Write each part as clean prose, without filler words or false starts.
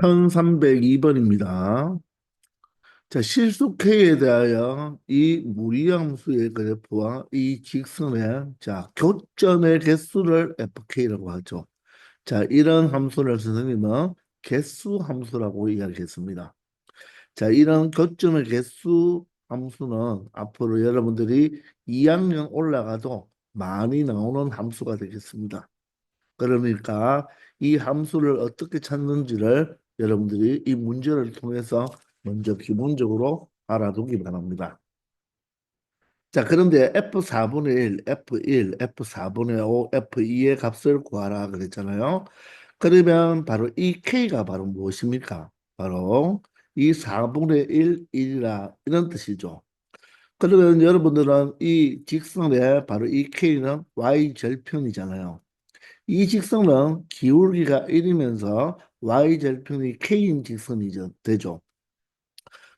1302번입니다. 자, 실수 K에 대하여 이 무리함수의 그래프와 이 직선의 교점의 개수를 FK라고 하죠. 자, 이런 함수를 선생님은 개수 함수라고 이야기했습니다. 자, 이런 교점의 개수 함수는 앞으로 여러분들이 2학년 올라가도 많이 나오는 함수가 되겠습니다. 그러니까 이 함수를 어떻게 찾는지를 여러분들이 이 문제를 통해서 먼저 기본적으로 알아두기 바랍니다. 자, 그런데 F4분의 1, F1, F4분의 5, F2의 값을 구하라 그랬잖아요. 그러면 바로 이 K가 바로 무엇입니까? 바로 이 4분의 1, 1이라 이런 뜻이죠. 그러면 여러분들은 이 직선의 바로 이 K는 Y절편이잖아요. 이 직선은 기울기가 1이면서 Y절편이 K인 직선이 되죠.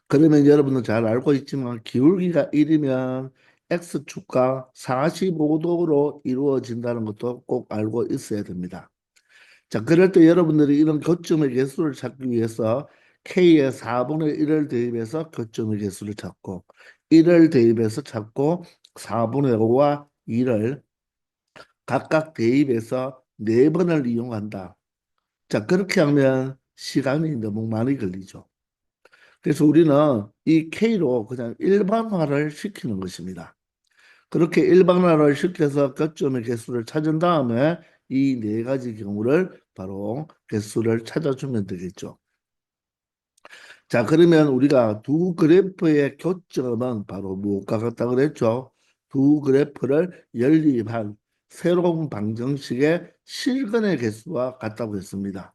그러면 여러분은 잘 알고 있지만 기울기가 1이면 X축과 45도로 이루어진다는 것도 꼭 알고 있어야 됩니다. 자, 그럴 때 여러분들이 이런 교점의 개수를 찾기 위해서 K의 4분의 1을 대입해서 교점의 개수를 찾고 1을 대입해서 찾고 4분의 5와 2를 각각 대입해서 4번을 이용한다. 자, 그렇게 하면 시간이 너무 많이 걸리죠. 그래서 우리는 이 K로 그냥 일반화를 시키는 것입니다. 그렇게 일반화를 시켜서 교점의 개수를 찾은 다음에 이 네 가지 경우를 바로 개수를 찾아주면 되겠죠. 자, 그러면 우리가 두 그래프의 교점은 바로 무엇과 같다 그랬죠? 두 그래프를 연립한 새로운 방정식의 실근의 개수와 같다고 했습니다.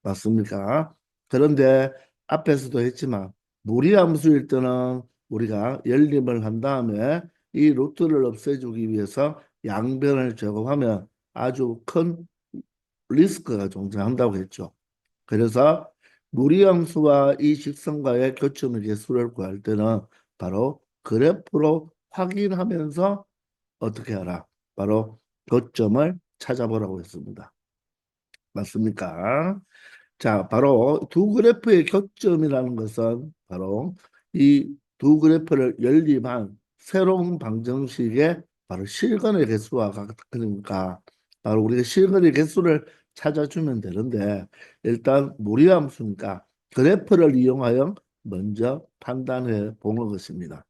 맞습니까? 그런데 앞에서도 했지만 무리함수일 때는 우리가 연립을 한 다음에 이 루트를 없애주기 위해서 양변을 제곱하면 아주 큰 리스크가 존재한다고 했죠. 그래서 무리함수와 이 직선과의 교점의 개수를 구할 때는 바로 그래프로 확인하면서 어떻게 하라? 바로 교점을 찾아보라고 했습니다. 맞습니까? 자, 바로 두 그래프의 교점이라는 것은 바로 이 두 그래프를 연립한 새로운 방정식의 바로 실근의 개수와 같으니까 바로 우리가 실근의 개수를 찾아주면 되는데 일단 무리함수니까 그래프를 이용하여 먼저 판단해 보는 것입니다.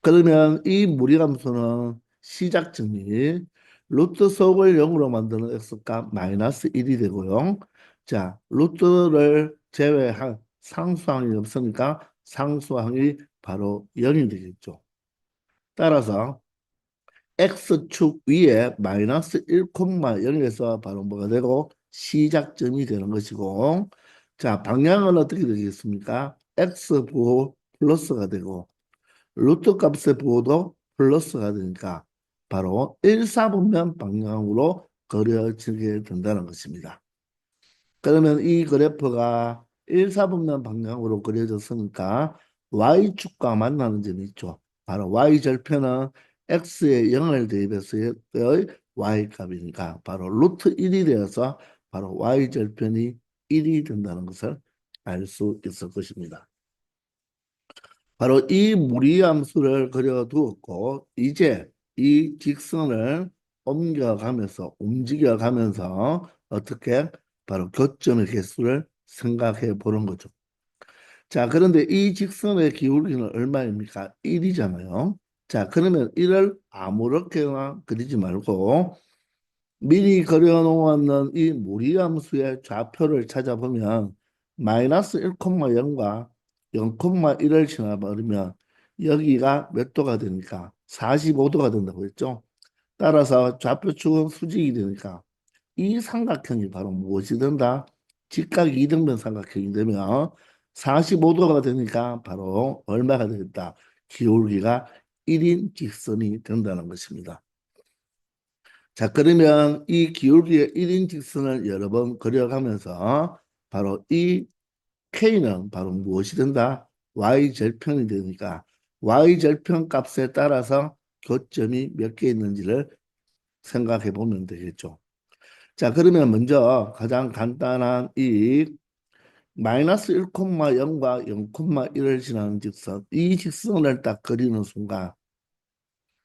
그러면 이 무리함수는 시작점이 루트 속을 0으로 만드는 x값 마이너스 1이 되고요. 자, 루트를 제외한 상수항이 없으니까 상수항이 바로 0이 되겠죠. 따라서 x축 위에 마이너스 1,0에서 바로 뭐가 되고 시작점이 되는 것이고 자, 방향은 어떻게 되겠습니까? x부 플러스가 되고 루트 값의 부호도 플러스가 되니까 바로 1사분면 방향으로 그려지게 된다는 것입니다. 그러면 이 그래프가 1사분면 방향으로 그려졌으니까 y축과 만나는 점이 있죠. 바로 y절편은 x에 0을 대입해서의 y값이니까 바로 루트 1이 되어서 바로 y절편이 1이 된다는 것을 알 수 있을 것입니다. 바로 이 무리함수를 그려두었고 이제 이 직선을 옮겨가면서 움직여가면서 어떻게 바로 교점의 개수를 생각해 보는 거죠. 자, 그런데 이 직선의 기울기는 얼마입니까? 1이잖아요. 자, 그러면 1을 아무렇게나 그리지 말고 미리 그려놓았는 이 무리함수의 좌표를 찾아보면 마이너스 1,0과 0,1을 지나버리면 여기가 몇 도가 되니까 45도가 된다고 했죠. 따라서 좌표축은 수직이 되니까 이 삼각형이 바로 무엇이 된다? 직각 이등변 삼각형이 되면 45도가 되니까 바로 얼마가 되겠다? 기울기가 1인 직선이 된다는 것입니다. 자, 그러면 이 기울기의 1인 직선을 여러 번 그려가면서 바로 이 K는 바로 무엇이 된다? Y절편이 되니까 Y절편 값에 따라서 교점이 몇 개 있는지를 생각해 보면 되겠죠. 자, 그러면 먼저 가장 간단한 이 마이너스 1,0과 0,1을 지나는 직선, 이 직선을 딱 그리는 순간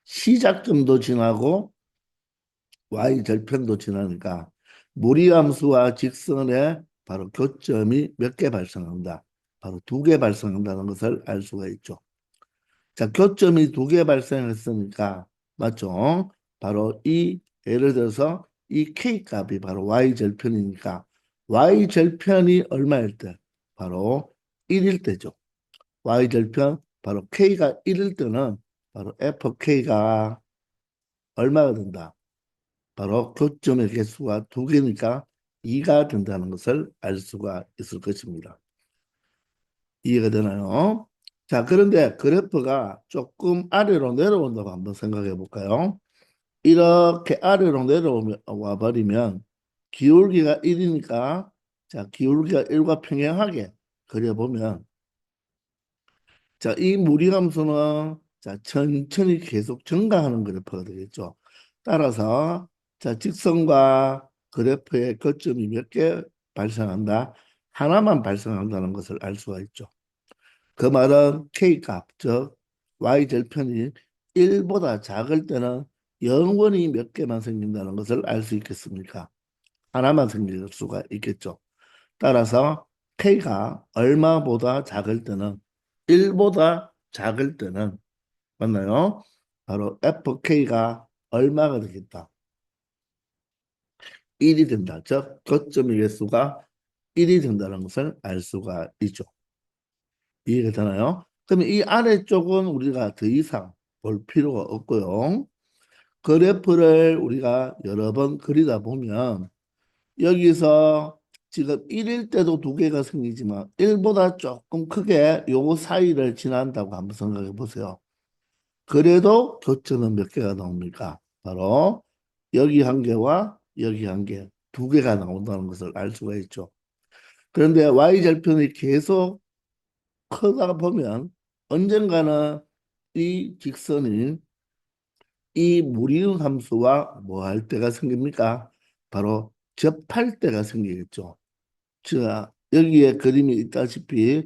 시작점도 지나고 y 절편도 지나니까 무리함수와 직선의 바로 교점이 몇 개 발생한다. 바로 두 개 발생한다는 것을 알 수가 있죠. 자, 교점이 두 개 발생했으니까 맞죠? 바로 이 예를 들어서 이 k 값이 바로 y 절편이니까 y 절편이 얼마일 때? 바로 1일 때죠. y 절편 바로 k가 1일 때는 바로 fk가 얼마가 된다? 바로 교점의 개수가 두 개니까 2가 된다는 것을 알 수가 있을 것입니다. 이해가 되나요? 자, 그런데 그래프가 조금 아래로 내려온다고 한번 생각해 볼까요? 이렇게 아래로 내려와 버리면 기울기가 1이니까 자, 기울기가 1과 평행하게 그려보면 자, 이 무리함수는 자, 천천히 계속 증가하는 그래프가 되겠죠. 따라서 자, 직선과 그래프의 거점이 몇 개 발생한다? 하나만 발생한다는 것을 알 수가 있죠. 그 말은 K값, 즉 Y절편이 1보다 작을 때는 영원히 몇 개만 생긴다는 것을 알 수 있겠습니까? 하나만 생길 수가 있겠죠. 따라서 K가 얼마보다 작을 때는 1보다 작을 때는 맞나요? 바로 FK가 얼마가 되겠다. 1이 된다. 즉 거점의 개수가 1이 된다는 것을 알 수가 있죠. 이해가 되나요? 그러면 이 아래쪽은 우리가 더 이상 볼 필요가 없고요. 그래프를 우리가 여러 번 그리다 보면 여기서 지금 1일 때도 두 개가 생기지만 1보다 조금 크게 요 사이를 지난다고 한번 생각해 보세요. 그래도 교점은 몇 개가 나옵니까? 바로 여기 한 개와 여기 한 개, 두 개가 나온다는 것을 알 수가 있죠. 그런데 Y절편이 계속 크다 보면 언젠가는 이 직선이 이 무리의 함수와 뭐 할 때가 생깁니까? 바로 접할 때가 생기겠죠. 자, 여기에 그림이 있다시피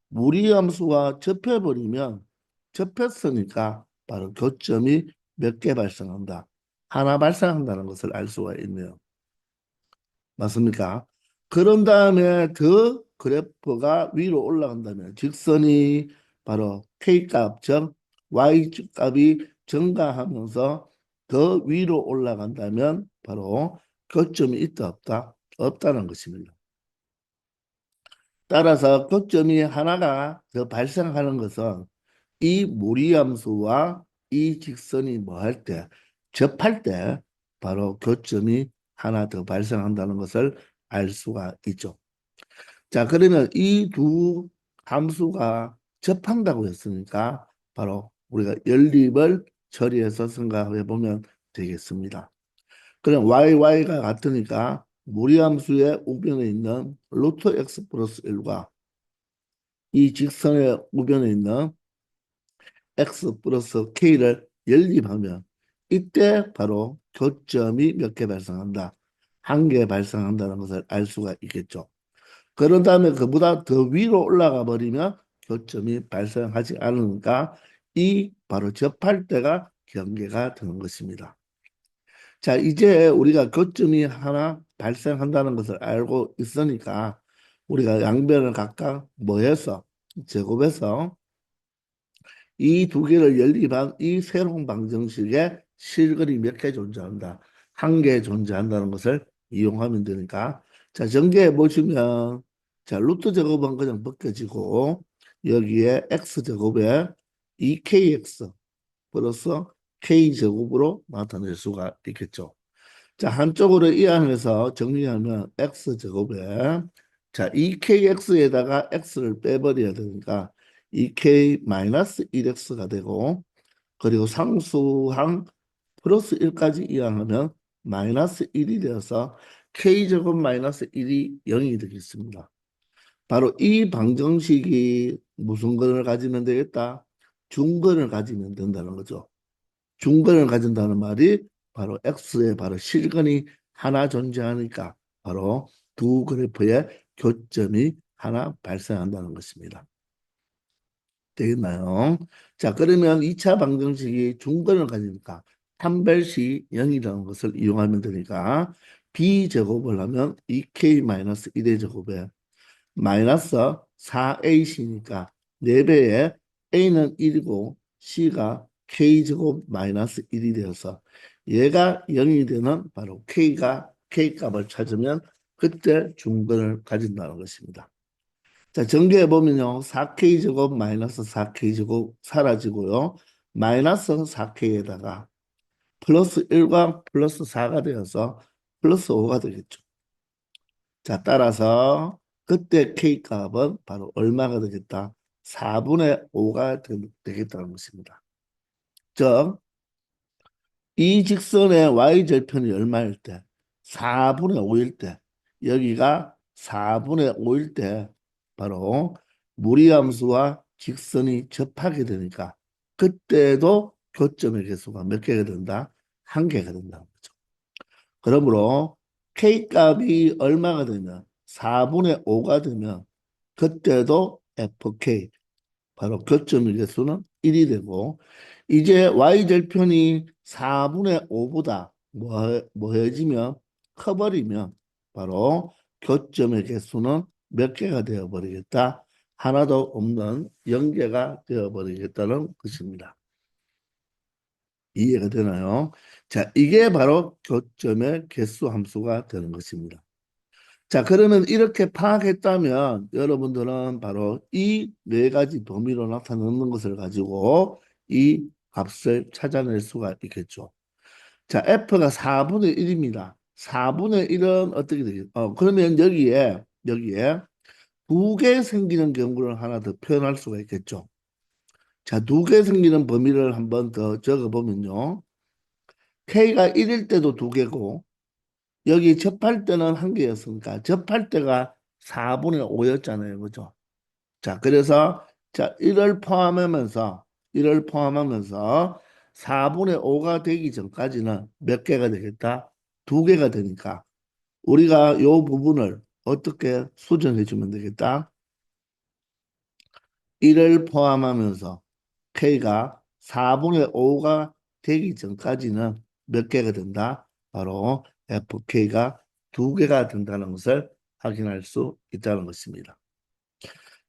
무리함수와 접해버리면 접혔으니까 바로 교점이 몇 개 발생한다. 하나 발생한다는 것을 알 수가 있네요. 맞습니까? 그런 다음에 더 그래프가 위로 올라간다면 직선이 바로 K값, 즉 Y값이 증가하면서 더 위로 올라간다면 바로 교점이 있다 없다? 없다는 것입니다. 따라서 교점이 하나가 더 발생하는 것은 이 무리함수와 이 직선이 뭐 할 때, 접할 때 바로 교점이 하나 더 발생한다는 것을 알 수가 있죠. 자, 그러면 이 두 함수가 접한다고 했으니까 바로 우리가 연립을 처리해서 생각해 보면 되겠습니다. 그럼 YY가 같으니까 무리함수의 우변에 있는 루트 X 플러스 1과 이 직선의 우변에 있는 x 플러스 k를 연립하면 이때 바로 교점이 몇 개 발생한다. 한 개 발생한다는 것을 알 수가 있겠죠. 그런 다음에 그보다 더 위로 올라가 버리면 교점이 발생하지 않으니까 이 바로 접할 때가 경계가 되는 것입니다. 자, 이제 우리가 교점이 하나 발생한다는 것을 알고 있으니까 우리가 양변을 각각 뭐 해서 제곱해서 이 두 개를 연립한 이 새로운 방정식에 실근이 몇 개 존재한다. 한 개 존재한다는 것을 이용하면 되니까. 자, 전개해 보시면, 자, 루트 제곱은 그냥 벗겨지고, 여기에 x제곱에 2kx 플러스 k제곱으로 나타낼 수가 있겠죠. 자, 한쪽으로 이항해서 정리하면 x제곱에 자, 2kx에다가 x를 빼버려야 되니까 2k-1x가 되고 그리고 상수항 플러스 1까지 이항하면 마이너스 1이 되어서 k제곱 마이너스 1이 0이 되겠습니다. 바로 이 방정식이 무슨 근을 가지면 되겠다? 중근을 가지면 된다는 거죠. 중근을 가진다는 말이 바로 X에 바로 실근이 하나 존재하니까 바로 두 그래프의 교점이 하나 발생한다는 것입니다. 되겠나요? 자, 그러면 2차 방정식이 중근을 가지니까 판별시 0이라는 것을 이용하면 되니까 b제곱을 하면 2k-1의 제곱에 마이너스 4ac니까 4배에 a는 1이고 c가 k제곱 마이너스 1이 되어서 얘가 0이 되는 바로 k가 k값을 찾으면 그때 중근을 가진다는 것입니다. 자, 전개해 보면요. 4K제곱 마이너스 4K제곱 사라지고요. 마이너스 4K에다가 플러스 1과 플러스 4가 되어서 플러스 5가 되겠죠. 자, 따라서 그때 K값은 바로 얼마가 되겠다? 4분의 5가 되겠다는 것입니다. 즉, 이 직선의 y절편이 얼마일 때? 4분의 5일 때. 여기가 4분의 5일 때 바로 무리함수와 직선이 접하게 되니까 그때도 교점의 개수가 몇 개가 된다? 한 개가 된다는 거죠. 그러므로 K값이 얼마가 되면 4분의 5가 되면 그때도 FK 바로 교점의 개수는 1이 되고 이제 y절편이 4분의 5보다 뭐해지면 커버리면 바로 교점의 개수는 몇 개가 되어버리겠다. 하나도 없는 0개가 되어버리겠다는 것입니다. 이해가 되나요? 자, 이게 바로 교점의 개수 함수가 되는 것입니다. 자, 그러면 이렇게 파악했다면 여러분들은 바로 이 네 가지 범위로 나타내는 것을 가지고 이 값을 찾아낼 수가 있겠죠. 자, F가 4분의 1입니다. 4분의 1은 어떻게 되겠죠? 그러면 여기에 두 개 생기는 경우를 하나 더 표현할 수가 있겠죠. 자, 두 개 생기는 범위를 한번 더 적어보면요. K가 1일 때도 두 개고 여기 접할 때는 한 개였으니까 접할 때가 4분의 5였잖아요. 그죠? 자, 그래서 자, 1을 포함하면서 4분의 5가 되기 전까지는 몇 개가 되겠다? 두 개가 되니까 우리가 이 부분을 어떻게 수정해 주면 되겠다? 1을 포함하면서 K가 4분의 5가 되기 전까지는 몇 개가 된다? 바로 FK가 두 개가 된다는 것을 확인할 수 있다는 것입니다.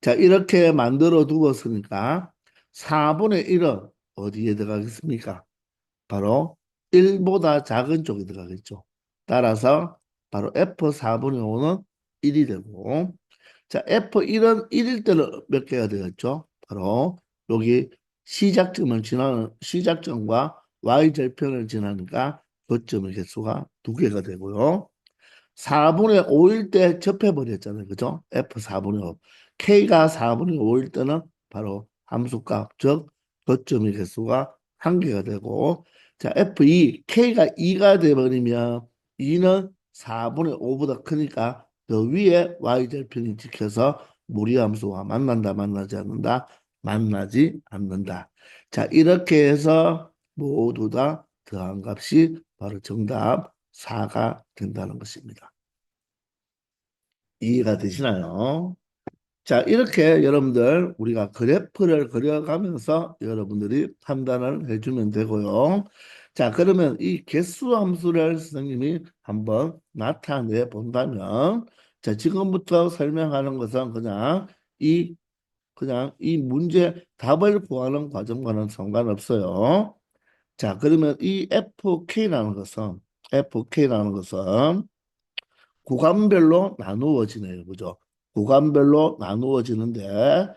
자, 이렇게 만들어 두었으니까 4분의 1은 어디에 들어가겠습니까? 바로 1보다 작은 쪽에 들어가겠죠. 따라서 바로 F4분의 5는 1이 되고 자, F1은 1일 때는 몇 개가 되었죠? 바로 여기 시작점과 y절편을 지나니까 교점의 개수가 두 개가 되고요. 4분의 5일 때 접해버렸잖아요. 그죠? F4분의 5. K가 4분의 5일 때는 바로 함수값, 즉 교점의 개수가 한 개가 되고 자, F2, K가 2가 돼버리면 2는 4분의 5보다 크니까 그 위에 y절편이 찍혀서 무리함수와 만난다, 만나지 않는다, 만나지 않는다. 자, 이렇게 해서 모두 다 더한 값이 바로 정답 4가 된다는 것입니다. 이해가 되시나요? 자, 이렇게 여러분들 우리가 그래프를 그려가면서 여러분들이 판단을 해주면 되고요. 자, 그러면 이 개수 함수를 선생님이 한번 나타내 본다면 자, 지금부터 설명하는 것은 그냥 이 문제 답을 구하는 과정과는 상관없어요. 자, 그러면 이 FK라는 것은 구간별로 나누어지네요. 그죠? 구간별로 나누어지는데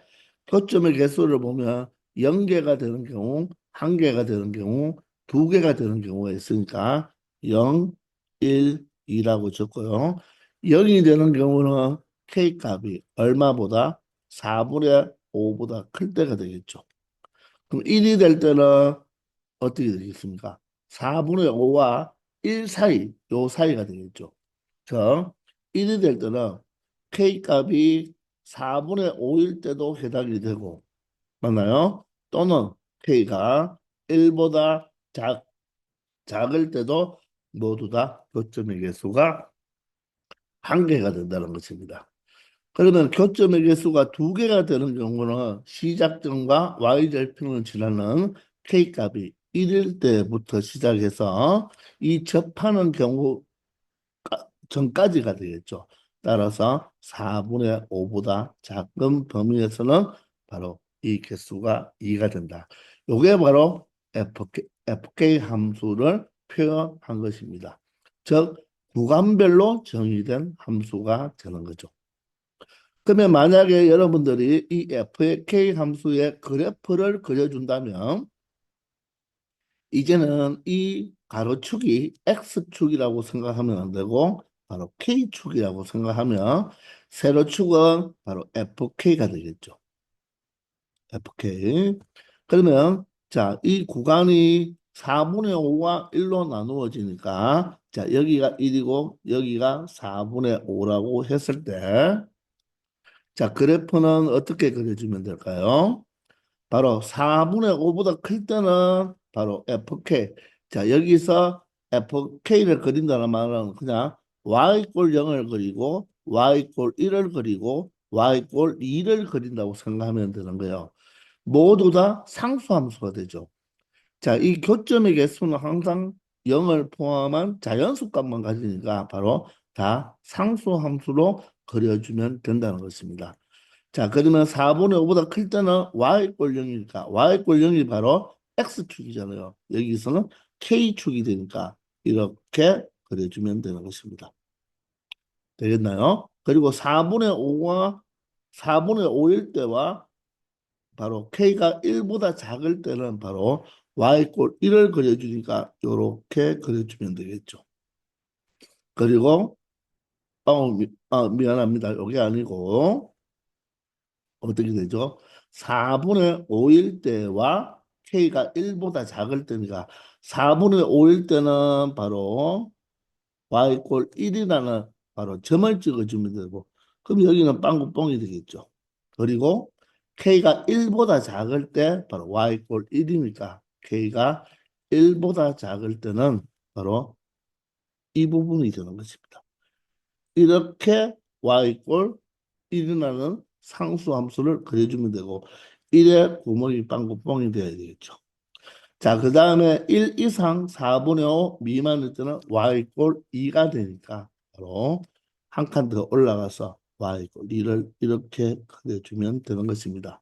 교점의 개수를 보면 0개가 되는 경우, 1개가 되는 경우, 2개가 되는 경우가 있으니까 0, 1, 2라고 적고요. 0이 되는 경우는 K값이 얼마보다 4분의 5보다 클 때가 되겠죠. 그럼 1이 될 때는 어떻게 되겠습니까? 4분의 5와 1 사이, 요 사이가 되겠죠. 자, 1이 될 때는 K값이 4분의 5일 때도 해당이 되고, 맞나요? 또는 K가 1보다 작을 때도 모두 다 교점의 개수가 한 개가 된다는 것입니다. 그러면 교점의 개수가 두 개가 되는 경우는 시작점과 y절편을 지나는 k값이 1일 때부터 시작해서 이 접하는 경우 전까지가 되겠죠. 따라서 4분의 5보다 작은 범위에서는 바로 이 개수가 2가 된다. 이게 바로 FK 함수를 표현한 것입니다. 즉, 구간별로 정의된 함수가 되는 거죠. 그러면 만약에 여러분들이 이 FK 함수의 그래프를 그려준다면 이제는 이 가로축이 X축이라고 생각하면 안 되고 바로 K축이라고 생각하면 세로축은 바로 FK가 되겠죠. FK. 그러면 자, 이 구간이 4분의 5와 1로 나누어지니까 자, 여기가 1이고 여기가 4분의 5라고 했을 때 자, 그래프는 어떻게 그려주면 될까요? 바로 4분의 5보다 클 때는 바로 FK. 자, 여기서 FK를 그린다는 말은 그냥 Y 꼴 0을 그리고 Y 꼴 1을 그리고 Y 꼴 2를 그린다고 생각하면 되는 거예요. 모두 다 상수함수가 되죠. 자, 이 교점의 개수는 항상 0을 포함한 자연수값만 가지니까 바로 다 상수함수로 그려주면 된다는 것입니다. 자, 그러면 4분의 5보다 클 때는 y꼴 0이니까 y꼴 0이 바로 x축이잖아요. 여기서는 k축이 되니까 이렇게 그려주면 되는 것입니다. 되겠나요? 그리고 4분의 5와 4분의 5일 때와 바로 k가 1보다 작을 때는 바로 y꼴 1을 그려주니까 이렇게 그려주면 되겠죠. 그리고 미안합니다. 이게 아니고 어떻게 되죠? 4분의 5일 때와 k가 1보다 작을 때니까 4분의 5일 때는 바로 y 꼴 1이라는 바로 점을 찍어주면 되고 그럼 여기는 빵구뽕이 되겠죠. 그리고 k가 1보다 작을 때 바로 y 꼴 1이니까 k가 1보다 작을 때는 바로 이 부분이 되는 것입니다. 이렇게 y꼴 1이라는 상수함수를 그려주면 되고 1의 구멍이 빵꾸 뻥이 되어야 되겠죠. 자, 그 다음에 1 이상 4분의 5 미만일 때는 y꼴 2가 되니까 바로 한 칸 더 올라가서 y꼴 2를 이렇게 그려주면 되는 것입니다.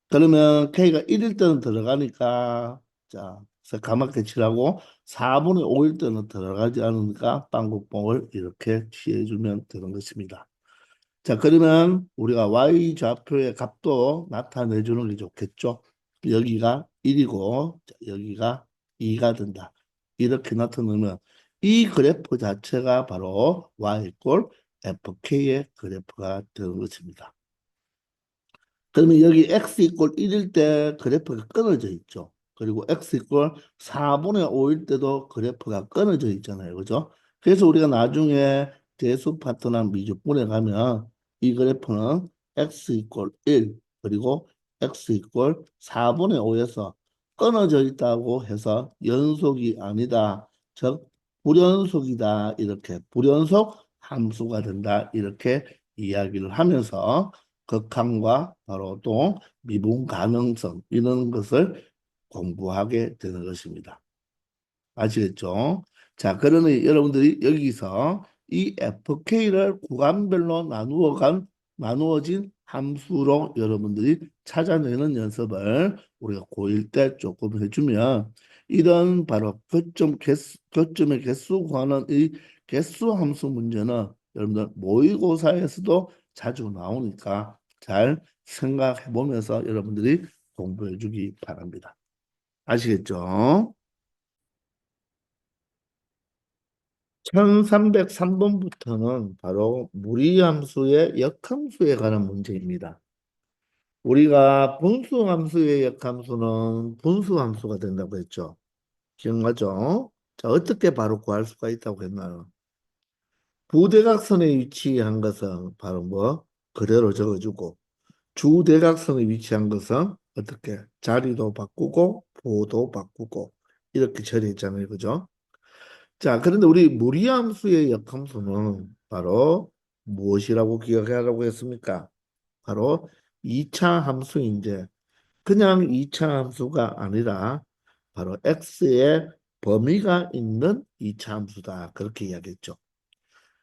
그러면 k가 1일 때는 들어가니까 자, 새까맣게 칠하고 4분의 5일 때는 들어가지 않으니까 빵구뽕을 이렇게 취해주면 되는 것입니다. 자, 그러면 우리가 y좌표의 값도 나타내주는 게 좋겠죠. 여기가 1이고 여기가 2가 된다. 이렇게 나타내면 이 그래프 자체가 바로 y 꼴 fk의 그래프가 되는 것입니다. 그러면 여기 x 이꼴 1일 때 그래프가 끊어져 있죠. 그리고 x 이꼴 4분의 5일 때도 그래프가 끊어져 있잖아요. 그죠? 그래서 우리가 나중에 대수 파트나 미적분에 가면 이 그래프는 x 이꼴 1 그리고 x 이꼴 4분의 5에서 끊어져 있다고 해서 연속이 아니다. 즉 불연속이다. 이렇게 불연속 함수가 된다. 이렇게 이야기를 하면서 극한과 바로 또 미분 가능성 이런 것을 공부하게 되는 것입니다. 아시겠죠? 자, 그러니 여러분들이 여기서 이 FK를 구간별로 나누어진 함수로 여러분들이 찾아내는 연습을 우리가 고1 때 조금 해주면 이런 바로 교점의 개수 구하는 이 개수 함수 문제는 여러분들 모의고사에서도 자주 나오니까 잘 생각해 보면서 여러분들이 공부해 주기 바랍니다. 아시겠죠? 1303번부터는 바로 무리함수의 역함수에 관한 문제입니다. 우리가 분수함수의 역함수는 분수함수가 된다고 했죠. 기억나죠? 자, 어떻게 바로 구할 수가 있다고 했나요? 부대각선에 위치한 것은 바로 뭐? 그대로 적어주고 주대각선에 위치한 것은 어떻게? 자리도 바꾸고 보도 바꾸고 이렇게 처리했잖아요. 그죠? 자, 그런데 우리 무리함수의 역함수는 바로 무엇이라고 기억하라고 했습니까? 바로 2차 함수인데 그냥 2차 함수가 아니라 바로 x의 범위가 있는 2차 함수다. 그렇게 이야기했죠.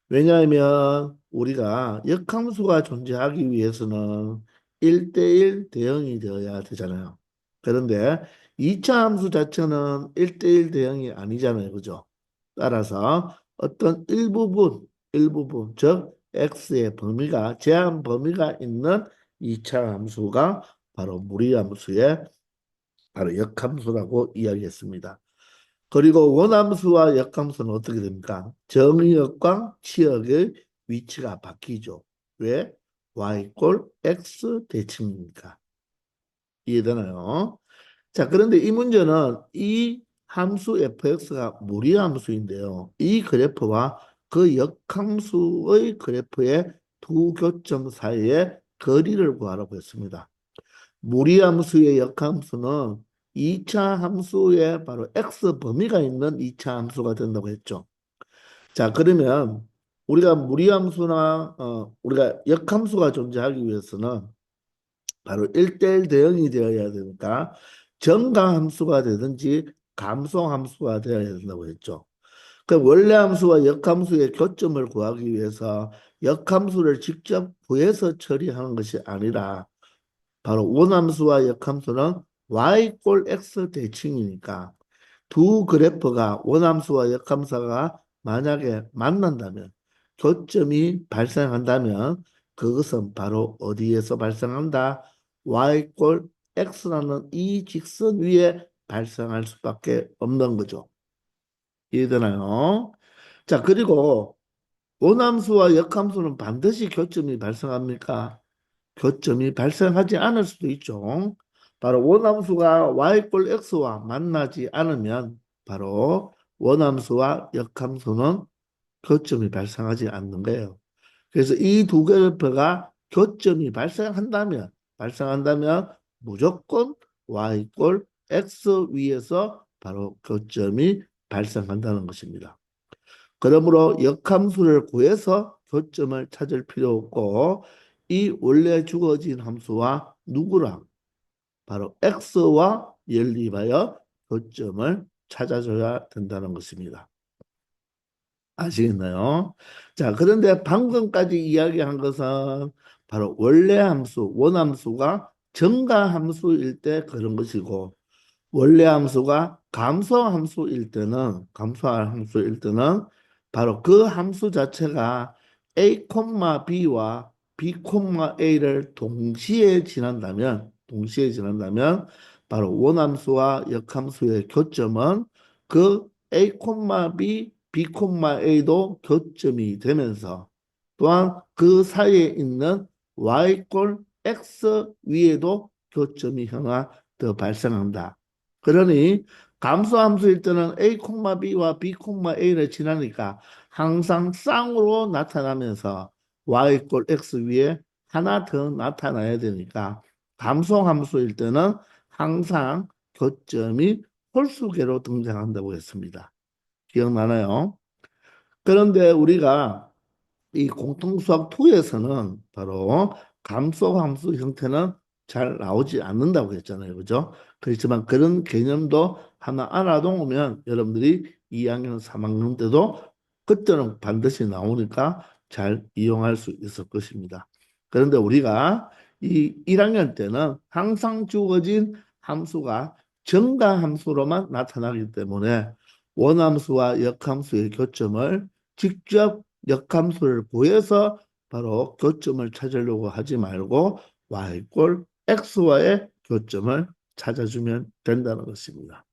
왜냐하면 우리가 역함수가 존재하기 위해서는 1대1 대응이 되어야 되잖아요. 그런데 2차 함수 자체는 1대1 대응이 아니잖아요. 그죠? 따라서 어떤 일부분, 즉 x의 범위가, 제한 범위가 있는 2차 함수가 바로 무리함수의 바로 역함수라고 이야기했습니다. 그리고 원함수와 역함수는 어떻게 됩니까? 정의역과 치역의 위치가 바뀌죠. 왜? y 꼴 x 대칭이니까. 이해되나요? 자, 그런데 이 문제는 이 함수 fx가 무리함수인데요. 이 그래프와 그 역함수의 그래프의 두 교점 사이의 거리를 구하라고 했습니다. 무리함수의 역함수는 2차 함수에 바로 x 범위가 있는 2차 함수가 된다고 했죠. 자, 그러면 우리가 무리함수나 우리가 역함수가 존재하기 위해서는 바로 1대1 대응이 되어야 되니까 정가함수가 되든지 감소함수가 되어야 된다고 했죠. 그 원래 함수와 역함수의 교점을 구하기 위해서 역함수를 직접 구해서 처리하는 것이 아니라 바로 원함수와 역함수는 y 꼴 x 대칭이니까 두 그래프가 원함수와 역함수가 만약에 만난다면 교점이 발생한다면 그것은 바로 어디에서 발생한다? y 꼴 x라는 이 직선 위에 발생할 수밖에 없는 거죠. 이해되나요? 자, 그리고 원함수와 역함수는 반드시 교점이 발생합니까? 교점이 발생하지 않을 수도 있죠. 바로 원함수가 y 꼴 x와 만나지 않으면 바로 원함수와 역함수는 교점이 발생하지 않는 거예요. 그래서 이 두 그래프가 교점이 발생한다면 무조건 y 꼴 x 위에서 바로 교점이 발생한다는 것입니다. 그러므로 역함수를 구해서 교점을 찾을 필요 없고 이 원래 주어진 함수와 누구랑 바로 x와 연립하여 교점을 찾아줘야 된다는 것입니다. 아시겠나요? 자, 그런데 방금까지 이야기한 것은 바로 원래 함수, 원함수가 정가 함수일 때 그런 것이고 원래 함수가 감소함수일 때는 바로 그 함수 자체가 a, b와 b, a를 동시에 지난다면 바로 원함수와 역함수의 교점은 그 a, b, b, a도 교점이 되면서 또한 그 사이에 있는 y 꼴 x 위에도 교점이 형아 더 발생한다. 그러니 감소함수일 때는 a, b와 b, a를 지나니까 항상 쌍으로 나타나면서 y 꼴 x 위에 하나 더 나타나야 되니까 감소함수일 때는 항상 교점이 홀수계로 등장한다고 했습니다. 기억나나요? 그런데 우리가 이 공통수학 2에서는 바로 감소함수 형태는 잘 나오지 않는다고 했잖아요. 그죠? 그렇지만 그런 개념도 하나 알아두면 여러분들이 2학년, 3학년 때도 그때는 반드시 나오니까 잘 이용할 수 있을 것입니다. 그런데 우리가 이 1학년 때는 항상 주어진 함수가 정가함수로만 나타나기 때문에 원함수와 역함수의 교점을 직접 역함수를 구해서 바로 교점을 찾으려고 하지 말고 y꼴 x와의 교점을 찾아주면 된다는 것입니다.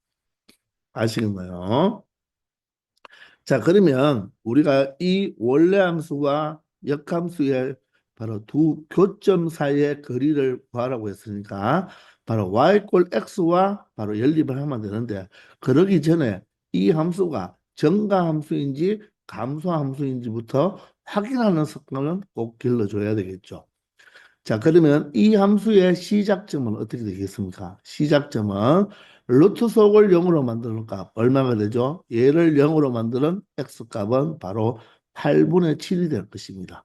아시겠나요? 자, 그러면 우리가 이 원래 함수와 역함수의 바로 두 교점 사이의 거리를 구하라고 했으니까 바로 y꼴 x와 바로 연립을 하면 되는데 그러기 전에 이 함수가 정가함수인지 감소함수인지부터 확인하는 습관은 꼭 길러줘야 되겠죠. 자, 그러면 이 함수의 시작점은 어떻게 되겠습니까? 시작점은 루트 속을 0으로 만드는 값 얼마가 되죠? 얘를 0으로 만드는 x 값은 바로 8분의 7이 될 것입니다.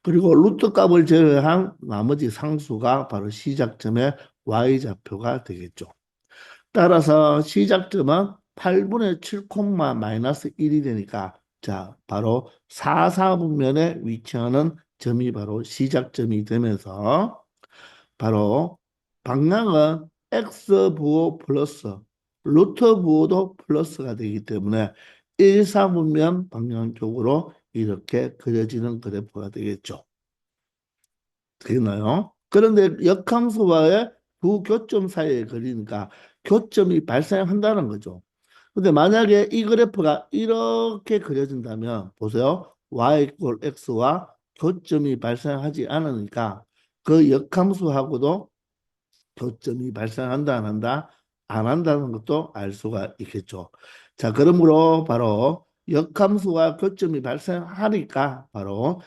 그리고 루트 값을 제외한 나머지 상수가 바로 시작점의 y좌표가 되겠죠. 따라서 시작점은 8분의 7 마이너스 1이 되니까 자 바로 4, 4분면에 위치하는 점이 바로 시작점이 되면서 바로 방향은 x 부호 플러스 루트 부호도 플러스가 되기 때문에 1, 4분면 방향 쪽으로 이렇게 그려지는 그래프가 되겠죠. 되나요? 그런데 역함수와의 두 교점 사이에 걸리니까 교점이 발생한다는 거죠. 근데 만약에 이 그래프가 이렇게 그려진다면 보세요. y 이퀄 x와 교점이 발생하지 않으니까 그 역함수하고도 교점이 발생한다 안 한다? 안 한다는 것도 알 수가 있겠죠. 자, 그러므로 바로 역함수와 교점이 발생하니까 바로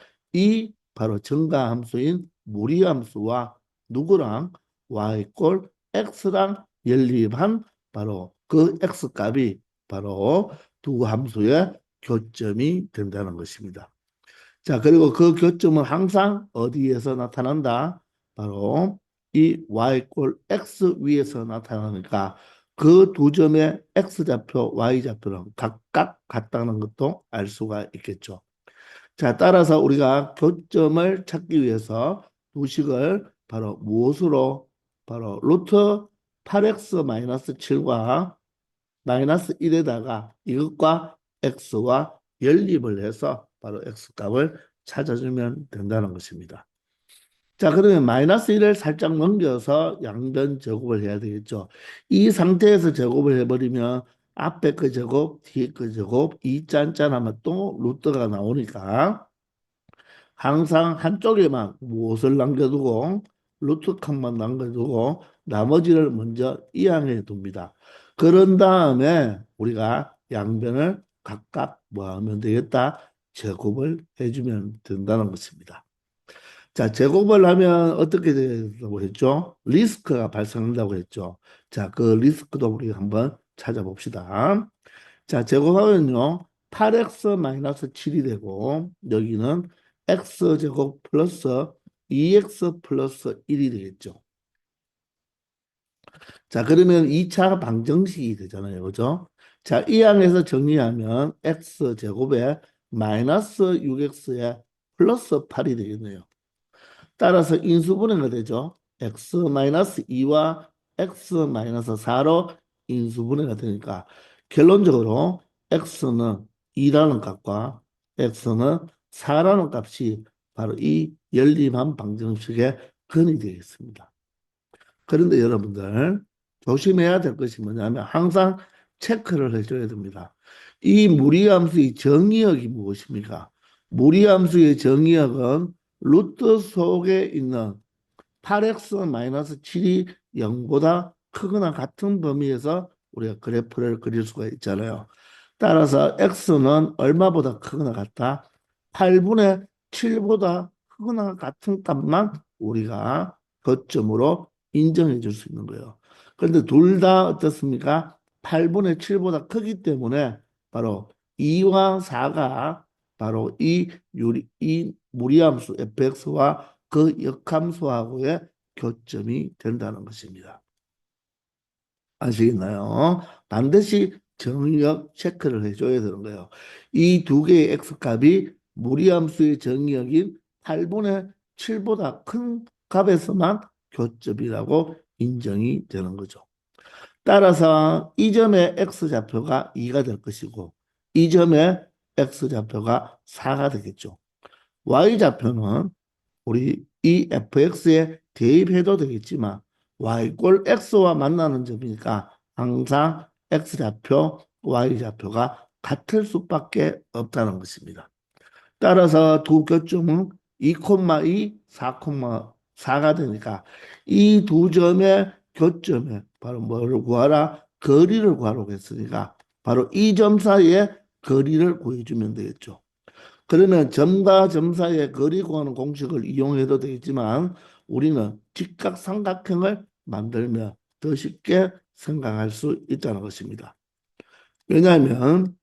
증가함수인 무리함수와 누구랑 y 꼴 x랑 연립한 바로 그 x 값이 바로 두 함수의 교점이 된다는 것입니다. 자, 그리고 그 교점은 항상 어디에서 나타난다? 바로 이 y꼴 x 위에서 나타나니까 그 두 점의 x좌표, y좌표는 각각 같다는 것도 알 수가 있겠죠. 자, 따라서 우리가 교점을 찾기 위해서 두 식을 바로 무엇으로 바로 루트 8x-7과 마이너스 1에다가 이것과 x와 연립을 해서 바로 x 값을 찾아주면 된다는 것입니다. 자, 그러면 마이너스 1을 살짝 넘겨서 양변 제곱을 해야 되겠죠. 이 상태에서 제곱을 해버리면 앞에 그 제곱, 뒤에 그 제곱, 이 짠짠하면 또 루트가 나오니까 항상 한쪽에만 무엇을 남겨두고 루트 칸만 남겨두고 나머지를 먼저 이항해 둡니다. 그런 다음에 우리가 양변을 각각 뭐 하면 되겠다? 제곱을 해주면 된다는 것입니다. 자, 제곱을 하면 어떻게 된다고 했죠? 리스크가 발생한다고 했죠. 자, 그 리스크도 우리 한번 찾아봅시다. 자, 제곱하면요. 8x-7이 되고 여기는 x제곱 플러스 2x 플러스 1이 되겠죠. 자, 그러면 2차 방정식이 되잖아요. 그죠? 자, 이 항에서 정리하면 x제곱에 마이너스 6x에 플러스 8이 되겠네요. 따라서 인수분해가 되죠. x-2와 x-4로 인수분해가 되니까 결론적으로 x는 2라는 값과 x는 4라는 값이 바로 이 연립한 방정식의 근이 되겠습니다. 그런데 여러분들 조심해야 될 것이 뭐냐면 항상 체크를 해줘야 됩니다. 이 무리함수의 정의역이 무엇입니까? 무리함수의 정의역은 루트 속에 있는 8x-7이 0보다 크거나 같은 범위에서 우리가 그래프를 그릴 수가 있잖아요. 따라서 x는 얼마보다 크거나 같다? 8분의 7보다 크거나 같은 값만 우리가 거점으로 인정해 줄 수 있는 거예요. 그런데 둘 다 어떻습니까? 8분의 7보다 크기 때문에 바로 2와 4가 바로 이 무리함수 fx와 그 역함수하고의 교점이 된다는 것입니다. 아시겠나요? 반드시 정의역 체크를 해줘야 되는 거예요. 이 두 개의 x값이 무리함수의 정의역인 8분의 7보다 큰 값에서만 교점이라고 인정이 되는 거죠. 따라서 이 점의 x좌표가 2가 될 것이고 이 점의 x좌표가 4가 되겠죠. y좌표는 우리 이 fx에 대입해도 되겠지만 y꼴 x와 만나는 점이니까 항상 x좌표, y좌표가 같을 수밖에 없다는 것입니다. 따라서 두 교점은 2,2, 4,4가 되니까 이 두 점의 교점에 바로 뭐를 구하라? 거리를 구하라고 했으니까 바로 이 점 사이에 거리를 구해주면 되겠죠. 그러면 점과 점 사이의 거리 구하는 공식을 이용해도 되겠지만 우리는 직각삼각형을 만들면 더 쉽게 생각할 수 있다는 것입니다. 왜냐하면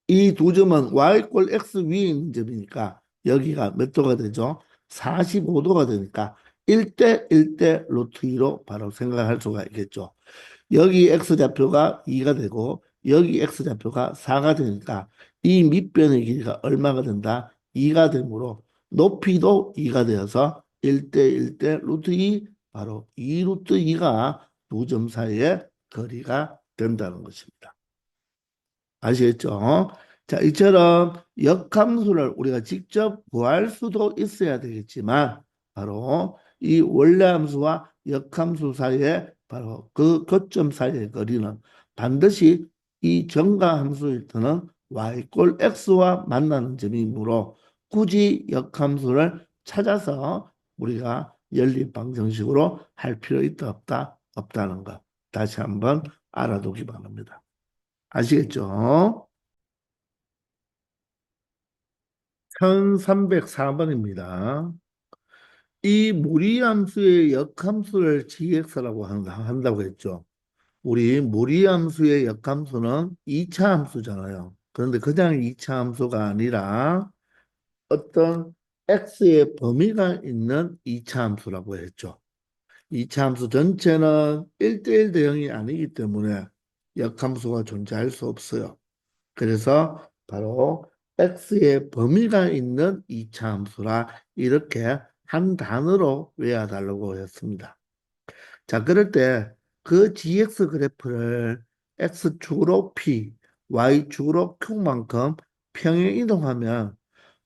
이 두 점은 y꼴 x 위에 있는 점이니까 여기가 몇 도가 되죠? 45도가 되니까 1대 1대 루트 2로 바로 생각할 수가 있겠죠. 여기 x좌표가 2가 되고 여기 x좌표가 4가 되니까 이 밑변의 길이가 얼마가 된다? 2가 되므로 높이도 2가 되어서 1대 1대 루트 2 바로 2 루트 2가 두 점 사이의 거리가 된다는 것입니다. 아시겠죠? 자, 이처럼 역함수를 우리가 직접 구할 수도 있어야 되겠지만 바로 이 원래함수와 역함수 사이에 바로 그 거점 사이의 거리는 반드시 이 정가함수일 때는 y꼴 x와 만나는 점이므로 굳이 역함수를 찾아서 우리가 연립방정식으로 할 필요 있다 없다 없다는 것 다시 한번 알아두기 바랍니다. 아시겠죠? 1304번입니다. 이 무리함수의 역함수를 gx라고 한다고 했죠. 우리 무리함수의 역함수는 2차 함수잖아요. 그런데 그냥 2차 함수가 아니라 어떤 x의 범위가 있는 2차 함수라고 했죠. 2차 함수 전체는 1대1 대응이 아니기 때문에 역함수가 존재할 수 없어요. 그래서 바로 x의 범위가 있는 이차 함수라 이렇게 한 단어로 외워달라고 했습니다. 자, 그럴 때 그 gx 그래프를 x축으로 p, y축으로 q만큼 평행 이동하면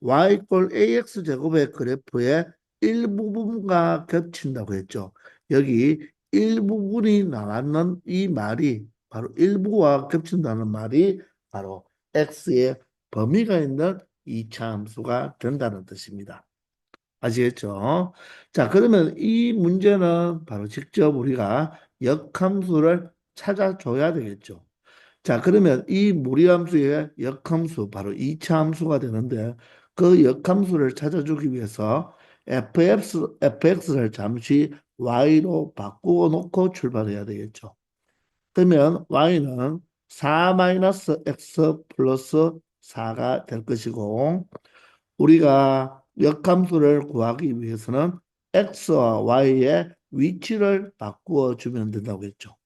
y 꼴 ax 제곱의 그래프의 일부분과 겹친다고 했죠. 여기 일부분이 나왔는 이 말이 바로 일부와 겹친다는 말이 바로 x의 범위가 있는 이차 함수가 된다는 뜻입니다. 아시겠죠? 자, 그러면 이 문제는 바로 직접 우리가 역함수를 찾아줘야 되겠죠. 자, 그러면 이 무리함수의 역함수, 바로 2차 함수가 되는데 그 역함수를 찾아주기 위해서 fx를 잠시 y로 바꾸어 놓고 출발해야 되겠죠. 그러면 y는 4-x 플러스 4가 될 것이고 우리가 역함수를 구하기 위해서는 x와 y의 위치를 바꾸어 주면 된다고 했죠.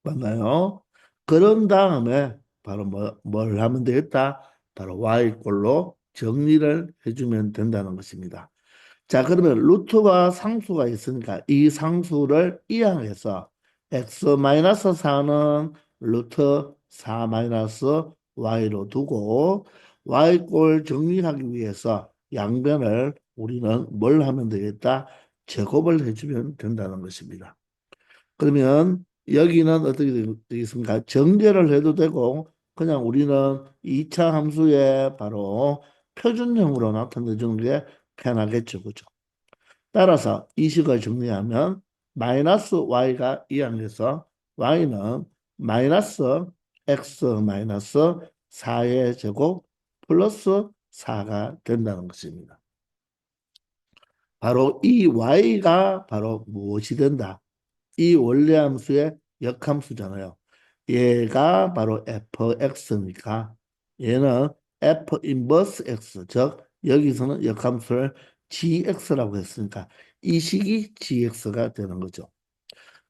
맞나요? 그런 다음에 바로 뭘 하면 되겠다? 바로 y꼴로 정리를 해주면 된다는 것입니다. 자, 그러면 루트와 상수가 있으니까 이 상수를 이항해서 x-4는 루트 4-y로 두고 y꼴 정리하기 위해서 양변을 우리는 뭘 하면 되겠다? 제곱을 해주면 된다는 것입니다. 그러면 여기는 어떻게 되겠습니까? 정제를 해도 되고 그냥 우리는 2차 함수에 바로 표준형으로 나타내 주는 게 편하겠죠. 그죠? 따라서 이 식을 정리하면 마이너스 y가 이항해서 y는 마이너스 x 마이너스 4의 제곱 플러스 4가 된다는 것입니다. 바로 이 y가 바로 무엇이 된다? 이 원래 함수의 역함수잖아요. 얘가 바로 fx니까 얘는 f 인버스 x 즉 여기서는 역함수를 gx라고 했으니까 이 식이 gx가 되는 거죠.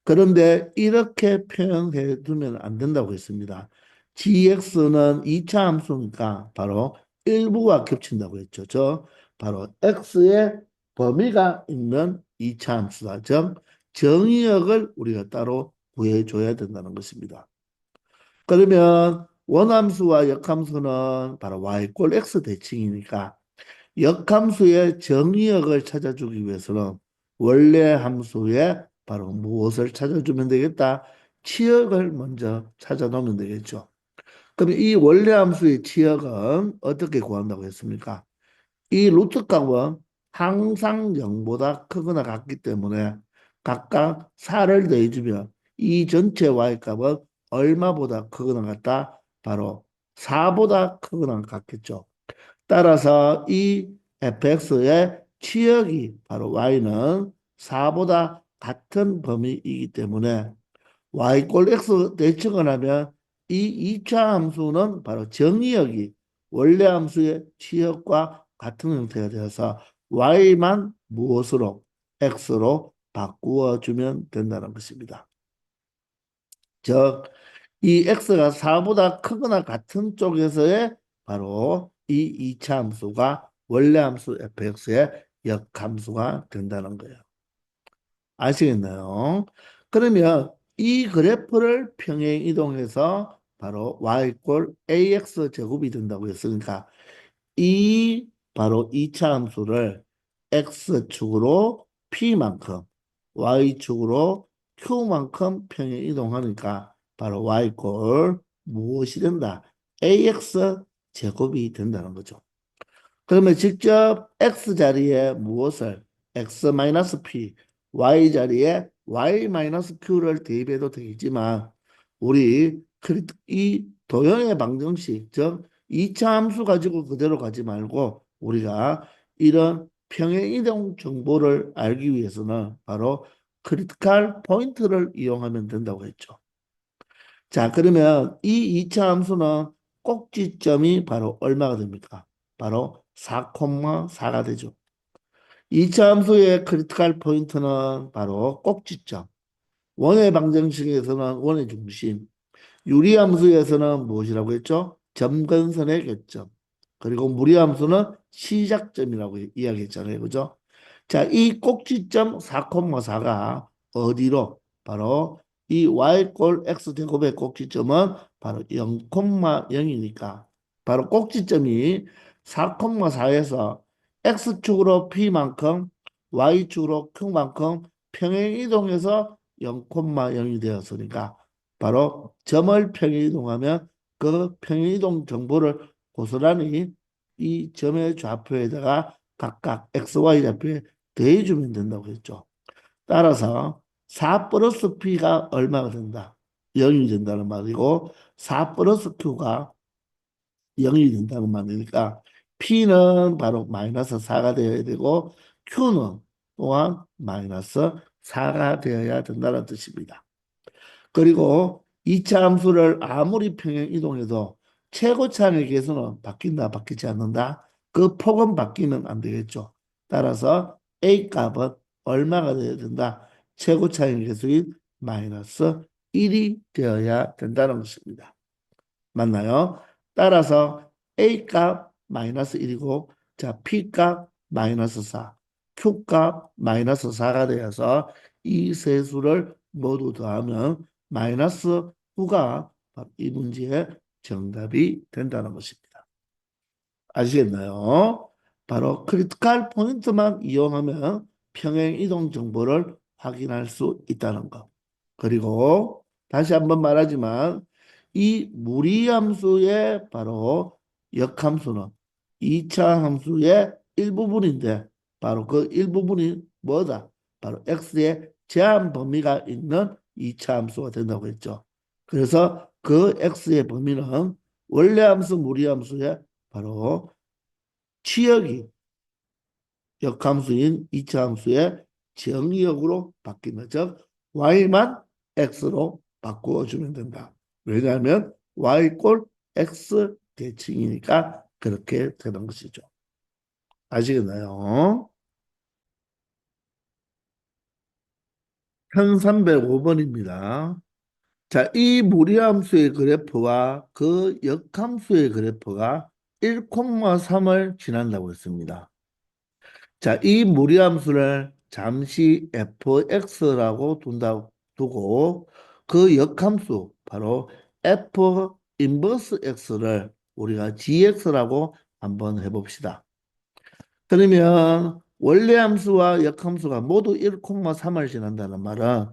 그런데 이렇게 표현해 두면 안 된다고 했습니다. gx는 2차 함수니까 바로 일부와 겹친다고 했죠. 저 바로 x의 범위가 있는 2차 함수다. 즉 정의역을 우리가 따로 구해줘야 된다는 것입니다. 그러면 원함수와 역함수는 바로 y꼴 x 대칭이니까 역함수의 정의역을 찾아주기 위해서는 원래 함수의 바로 무엇을 찾아주면 되겠다? 치역을 먼저 찾아놓으면 되겠죠. 그럼 이 원래 함수의 치역은 어떻게 구한다고 했습니까? 이 루트 값은 항상 0보다 크거나 같기 때문에 각각 4를 더해주면 이 전체 y 값은 얼마보다 크거나 같다? 바로 4보다 크거나 같겠죠. 따라서 이 fx의 치역이 바로 y는 4보다 같은 범위이기 때문에 y꼴 x 대칭을 하면 이 2차 함수는 바로 정의역이 원래 함수의 취역과 같은 형태가 되어서 y만 무엇으로 x로 바꾸어 주면 된다는 것입니다. 즉, 이 x가 4보다 크거나 같은 쪽에서의 바로 이 2차 함수가 원래 함수 fx의 역함수가 된다는 거예요. 아시겠나요? 그러면 이 그래프를 평행 이동해서 바로 y ax 제곱이 된다고 했으니까 이 바로 2차 함수를 x축으로 p만큼 y축으로 q만큼 평행 이동하니까 바로 y 무엇이 된다? ax 제곱이 된다는 거죠. 그러면 직접 x 자리에 무엇을 x-p, y 자리에 y-q를 대입해도 되겠지만 우리 이 도형의 방정식, 즉 2차 함수 가지고 그대로 가지 말고 우리가 이런 평행이동 정보를 알기 위해서는 바로 크리티컬 포인트를 이용하면 된다고 했죠. 자, 그러면 이 2차 함수는 꼭지점이 바로 얼마가 됩니까? 바로 4,4가 되죠. 2차 함수의 크리티컬 포인트는 바로 꼭지점. 원의 방정식에서는 원의 중심. 유리함수에서는 무엇이라고 했죠? 점근선의 교점. 그리고 무리함수는 시작점이라고 이야기했잖아요. 그죠? 자, 이 꼭지점 4,4가 어디로? 바로 이 y꼴 x제곱의 꼭지점은 바로 0,0이니까 바로 꼭지점이 4,4에서 x축으로 p만큼 y축으로 q만큼 평행 이동해서 0,0이 되었으니까 바로 점을 평행 이동하면 그 평행 이동 정보를 고스란히 이 점의 좌표에다가 각각 XY 좌표에 더해주면 된다고 했죠. 따라서 4 플러스 P가 얼마가 된다? 0이 된다는 말이고 4 플러스 Q가 0이 된다는 말이니까 P는 바로 마이너스 4가 되어야 되고 Q는 또한 마이너스 4가 되어야 된다는 뜻입니다. 그리고 2차 함수를 아무리 평행 이동해도 최고차의 계수는 바뀐다, 바뀌지 않는다. 그 폭은 바뀌면 안 되겠죠. 따라서 A 값은 얼마가 되어야 된다? 최고차의 계수인 마이너스 1이 되어야 된다는 것입니다. 맞나요? 따라서 A 값 마이너스 1이고, 자, P 값 마이너스 4, Q 값 마이너스 4가 되어서 이 세 수를 모두 더하면 마이너스 9가 이 문제의 정답이 된다는 것입니다. 아시겠나요? 바로 크리티컬 포인트만 이용하면 평행 이동 정보를 확인할 수 있다는 것. 그리고 다시 한번 말하지만 이 무리함수의 바로 역함수는 2차 함수의 일부분인데 바로 그 일부분이 뭐다? 바로 x의 제한 범위가 있는 2차 함수가 된다고 했죠. 그래서 그 x의 범위는 원래 함수 무리함수의 바로 취역이 역함수인 2차 함수의 정의역으로 바뀌는 즉 y만 x로 바꾸어주면 된다. 왜냐하면 y 꼴 x 대칭이니까 그렇게 되는 것이죠. 아시겠나요? 1305번입니다. 자, 이 무리함수의 그래프와 그 역함수의 그래프가 1,3을 지난다고 했습니다. 자, 이 무리함수를 잠시 fx라고 두고 그 역함수 바로 f 인버스 x를 우리가 gx라고 한번 해봅시다. 그러면 원래 함수와 역함수가 모두 1,3을 지난다는 말은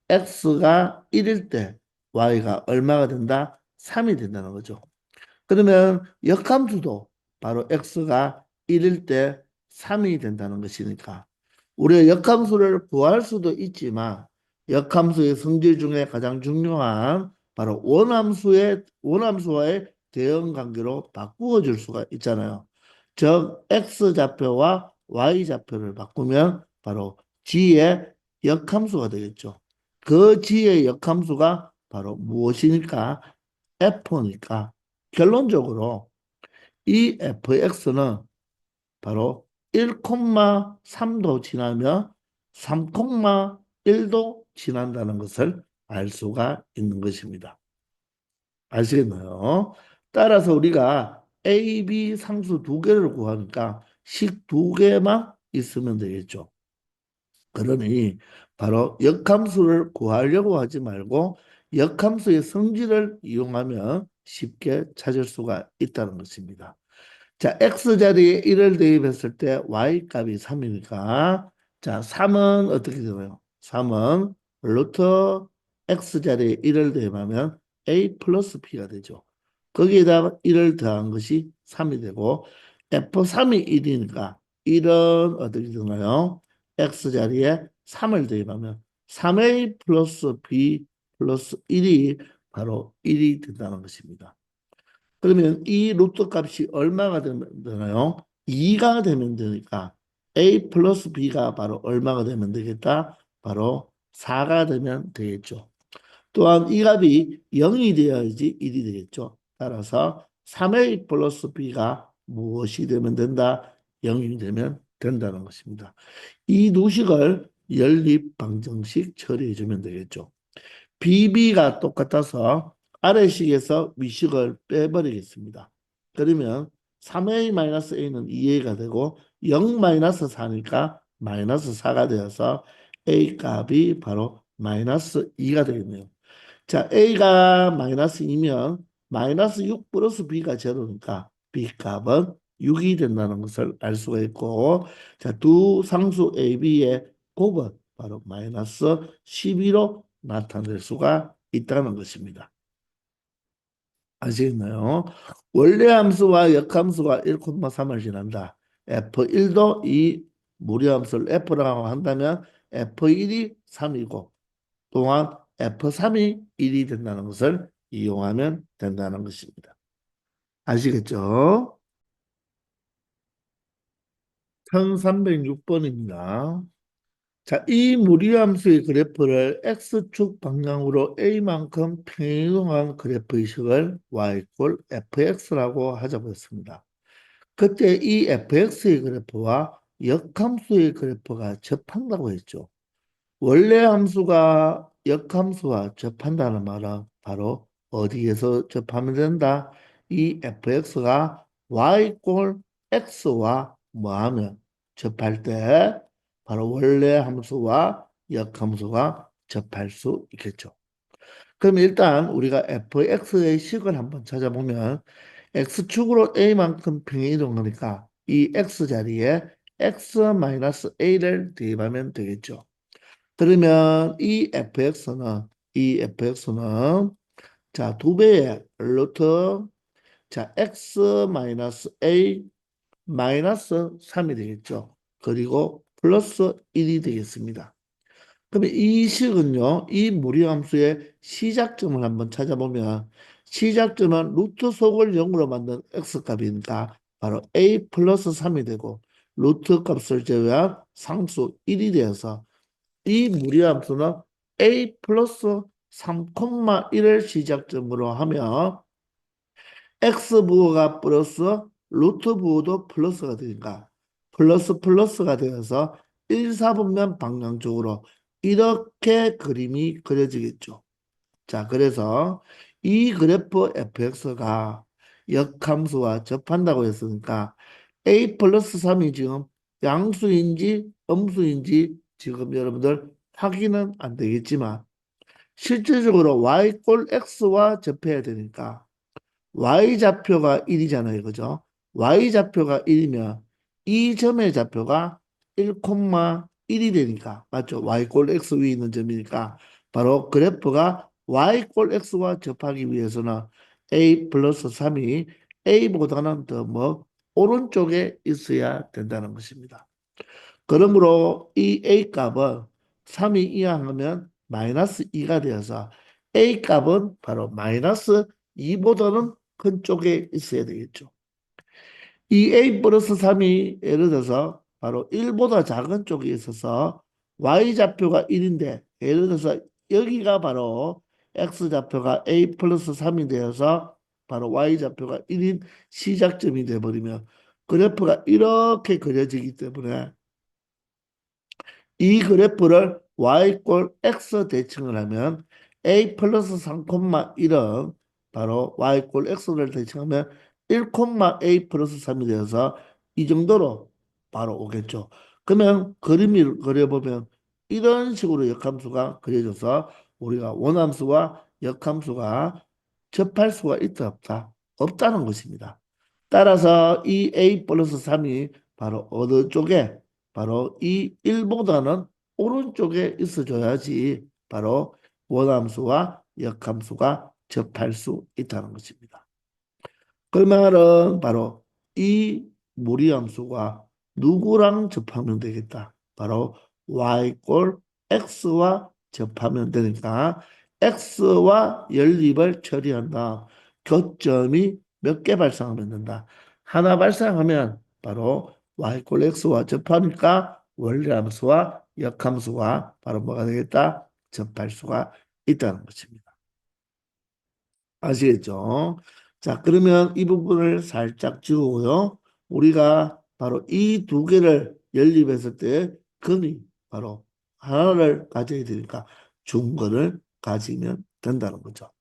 x가 1일 때 y가 얼마가 된다? 3이 된다는 거죠. 그러면 역함수도 바로 x가 1일 때 3이 된다는 것이니까 우리가 역함수를 구할 수도 있지만 역함수의 성질 중에 가장 중요한 바로 원함수와의 대응 관계로 바꾸어 줄 수가 있잖아요. 즉 x좌표와 y좌표를 바꾸면 바로 g의 역함수가 되겠죠. 그 g의 역함수가 바로 무엇이니까 f니까 결론적으로 이 fx는 바로 1,3도 지나면 3,1도 지난다는 것을 알 수가 있는 것입니다. 아시겠나요? 따라서 우리가 A, B 상수 두 개를 구하니까 식 두 개만 있으면 되겠죠. 그러니 바로 역함수를 구하려고 하지 말고 역함수의 성질을 이용하면 쉽게 찾을 수가 있다는 것입니다. 자, x자리에 1을 대입했을 때 y 값이 3이니까 자, 3은 어떻게 되나요? 3은 루트 x자리에 1을 대입하면 a 플러스 b가 되죠. 거기에다가 1을 더한 것이 3이 되고 f3이 1이니까 1은 어떻게 되나요? x자리에 3을 대입하면 3a 플러스 b 플러스 1이 바로 1이 된다는 것입니다. 그러면 이 루트 값이 얼마가 되나요? 2가 되면 되니까 a 플러스 b가 바로 얼마가 되면 되겠다? 바로 4가 되면 되겠죠. 또한 이 값이 0이 되어야지 1이 되겠죠. 따라서 3a 플러스 b가 무엇이 되면 된다? 0이 되면 된다는 것입니다. 이 두 식을 연립방정식 처리해 주면 되겠죠. BB가 똑같아서 아래식에서 위식을 빼버리겠습니다. 그러면 3a-a는 2a가 되고 0-4니까 마이너스 4가 되어서 a 값이 바로 마이너스 2가 되겠네요. 자, a가 마이너스 2면 마이너스 6 플러스 b가 제로니까 b 값은 6이 된다는 것을 알 수가 있고 자, 두 상수 a, b의 곱은 바로 마이너스 12로 나타낼 수가 있다는 것입니다. 아시겠나요? 원래 함수와 역함수가 1,3을 지난다. F1도 이 무리함수를 F라고 한다면 F1이 3이고 또한 F3이 1이 된다는 것을 이용하면 된다는 것입니다. 아시겠죠? 1306번입니다. 자, 이 무리함수의 그래프를 X축 방향으로 A만큼 평행이동한 그래프의 식을 Y 꼴 fx라고 하자고 했습니다. 그때 이 fx의 그래프와 역함수의 그래프가 접한다고 했죠. 원래 함수가 역함수와 접한다는 말은 바로 어디에서 접하면 된다? 이 fx가 y 꼴 x와 뭐하면 접할 때 바로 원래 함수와 역함수가 접할 수 있겠죠. 그럼 일단 우리가 fx의 식을 한번 찾아보면 x축으로 a만큼 평행이동하니까 이 x자리에 x-a를 대입하면 되겠죠. 그러면 이 fx는 자, 두 배의 루트 자, x 마이너스 a 마이너스 3이 되겠죠. 그리고 플러스 1이 되겠습니다. 그러면 이 식은요, 이 무리함수의 시작점을 한번 찾아보면 시작점은 루트 속을 0으로 만든 x값이니까 바로 a 플러스 3이 되고 루트 값을 제외한 상수 1이 되어서 이 무리함수는 a 플러스 3,1을 시작점으로 하면 x부호가 플러스 루트 부호도 플러스가 되니까 플러스 플러스가 되어서 1사분면 방향적으로 이렇게 그림이 그려지겠죠. 자, 그래서 이 그래프 fx가 역함수와 접한다고 했으니까 a 플러스 3이 지금 양수인지 음수인지 지금 여러분들 확인은 안 되겠지만 실질적으로 y 꼴 x와 접해야 되니까 y좌표가 1이잖아요. 그죠? y좌표가 1이면 이 점의 좌표가 1,1이 되니까 맞죠? y꼴 x 위에 있는 점이니까 바로 그래프가 y꼴 x와 접하기 위해서는 a 플러스 3이 a보다는 더 뭐 오른쪽에 있어야 된다는 것입니다. 그러므로 이 a 값은 3이 이항하면 마이너스 2가 되어서 a 값은 바로 마이너스 2보다는 큰 쪽에 있어야 되겠죠. 이 a 플러스 3이 예를 들어서 바로 1보다 작은 쪽에 있어서 y좌표가 1인데 예를 들어서 여기가 바로 x좌표가 a 플러스 3이 되어서 바로 y좌표가 1인 시작점이 돼버리면 그래프가 이렇게 그려지기 때문에 이 그래프를 y꼴 x 대칭을 하면 a 플러스 3,1은 바로 y꼴 x를 대칭하면 1, a 플러스 3이 되어서 이 정도로 바로 오겠죠. 그러면 그림을 그려보면 이런 식으로 역함수가 그려져서 우리가 원함수와 역함수가 접할 수가 있다 없다? 없다는 것입니다. 따라서 이 a 플러스 3이 바로 어느 쪽에 바로 이 1보다는 오른쪽에 있어줘야지 바로 원함수와 역함수가 접할 수 있다는 것입니다. 그 말은 바로 이 무리함수가 누구랑 접하면 되겠다. 바로 y꼴 x와 접하면 되니까 x와 연립을 처리한다. 교점이 몇 개 발생하면 된다. 하나 발생하면 바로 y꼴 x와 접하니까 원리함수와 역함수가 바로 뭐가 되겠다? 접할 수가 있다는 것입니다. 아시겠죠? 자, 그러면 이 부분을 살짝 지우고요. 우리가 바로 이 두 개를 연립했을 때 근이 바로 하나를 가져야 되니까 중근을 가지면 된다는 거죠.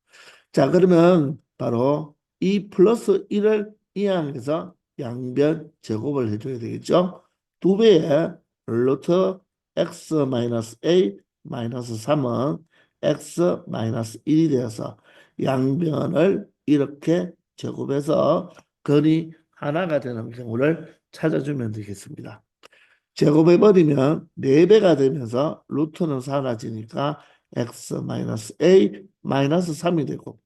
자, 그러면 바로 이 플러스 1을 이항해서 양변 제곱을 해줘야 되겠죠. 두 배의 루트 x 마이너스 a 마이너스 3은 x 마이너스 1이 되어서 양변을 이렇게 제곱해서 근이 하나가 되는 경우를 찾아주면 되겠습니다. 제곱해버리면 4배가 되면서 루트는 사라지니까 x 마이너스 a 마이너스 3이 되고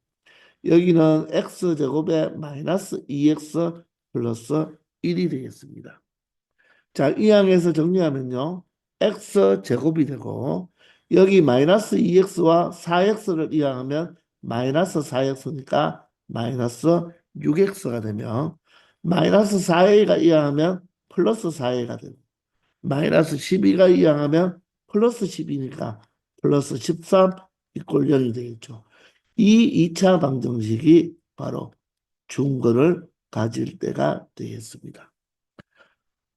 여기는 x제곱에 마이너스 2x 플러스 1이 되겠습니다. 자, 이 항에서 정리하면요. x제곱이 되고 여기 마이너스 2x와 4x를 이항하면 마이너스 4x니까 마이너스 6x가 되면 마이너스 4a가 이항하면 플러스 4a가 되고 마이너스 12가 이항하면 플러스 10이니까 플러스 13 이꼴 0이 되겠죠. 이 2차 방정식이 바로 중거를 가질 때가 되겠습니다.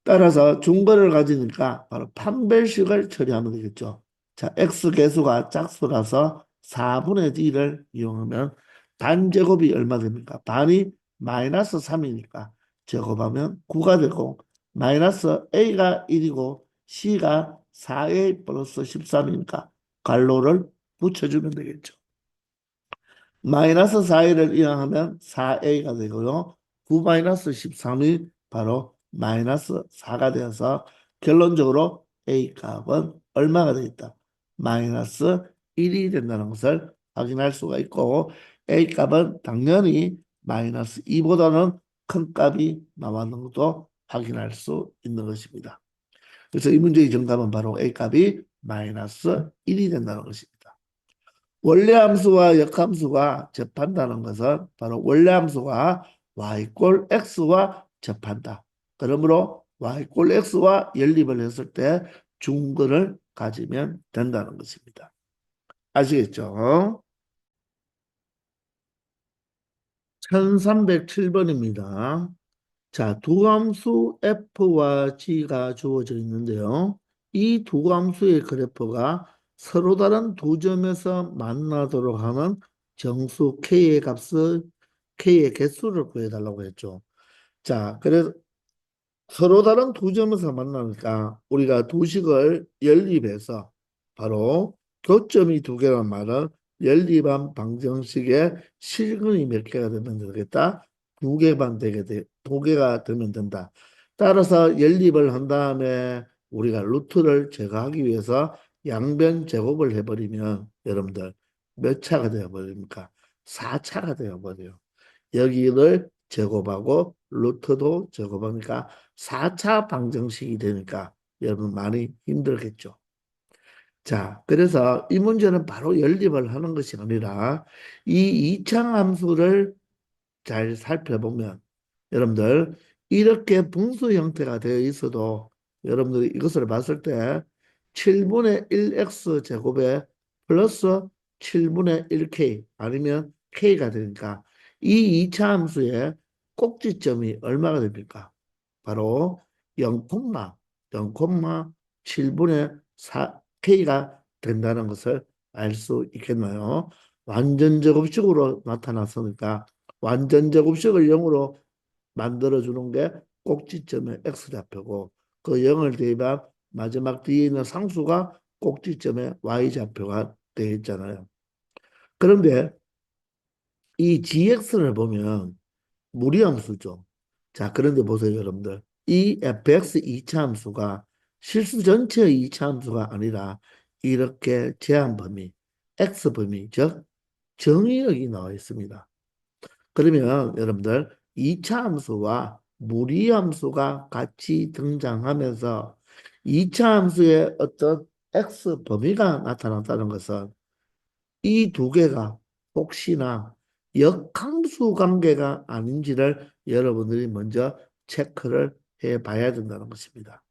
따라서 중거를 가지니까 바로 판별식을 처리하면 되겠죠. 자, x 계수가 짝수라서 4분의 d를 이용하면 반제곱이 얼마 됩니까? 반이 마이너스 3이니까 제곱하면 9가 되고 마이너스 a가 1이고 c가 4a 플러스 13이니까 괄호를 붙여주면 되겠죠. 마이너스 4a를 이항하면 4a가 되고요. 9 마이너스 13이 바로 마이너스 4가 되어서 결론적으로 a 값은 얼마가 되겠다? 마이너스 1이 된다는 것을 확인할 수가 있고 a 값은 당연히 마이너스 2보다는 큰 값이 나왔는 것도 확인할 수 있는 것입니다. 그래서 이 문제의 정답은 바로 a 값이 마이너스 1이 된다는 것입니다. 원래함수와 역함수가 접한다는 것은 바로 원래함수가 y꼴 x와 접한다. 그러므로 y꼴 x와 연립을 했을 때 중근을 가지면 된다는 것입니다. 아시겠죠? 1307번입니다. 자, 두 함수 f와 g가 주어져 있는데요. 이 두 함수의 그래프가 서로 다른 두 점에서 만나도록 하는 정수 k의 값을 k의 개수를 구해달라고 했죠. 자, 그래서 서로 다른 두 점에서 만나니까 우리가 두 식을 연립해서 바로 교점이 두 개란 말은 연립한 방정식의 실근이 몇 개가 되면 되겠다? 두 개만 두 개가 되면 된다. 따라서 연립을 한 다음에 우리가 루트를 제거하기 위해서 양변 제곱을 해버리면 여러분들 몇 차가 되어버립니까? 4차가 되어버려요. 여기를 제곱하고 루트도 제곱하니까 4차 방정식이 되니까 여러분 많이 힘들겠죠. 자, 그래서 이 문제는 바로 연립을 하는 것이 아니라 이 이차 함수를 잘 살펴보면 여러분들 이렇게 분수 형태가 되어 있어도 여러분들이 이것을 봤을 때 7분의 1x 제곱에 플러스 7분의 1k 아니면 k가 되니까 이 2차 함수의 꼭지점이 얼마가 됩니까? 바로 0, 0,7분의 4 k가 된다는 것을 알 수 있겠나요? 완전 제곱식으로 나타났으니까 완전 제곱식을 0으로 만들어주는 게 꼭지점의 x좌표고 그 0을 대입한 마지막 뒤에 있는 상수가 꼭지점의 y좌표가 되어 있잖아요. 그런데 이 gx를 보면 무리함수죠. 자, 그런데 보세요, 여러분들. 이 fx 2차 함수가 실수 전체의 2차 함수가 아니라 이렇게 제한 범위, x 범위, 즉 정의역이 나와 있습니다. 그러면 여러분들 2차 함수와 무리함수가 같이 등장하면서 2차 함수의 어떤 x 범위가 나타났다는 것은 이 두 개가 혹시나 역함수 관계가 아닌지를 여러분들이 먼저 체크를 해 봐야 된다는 것입니다.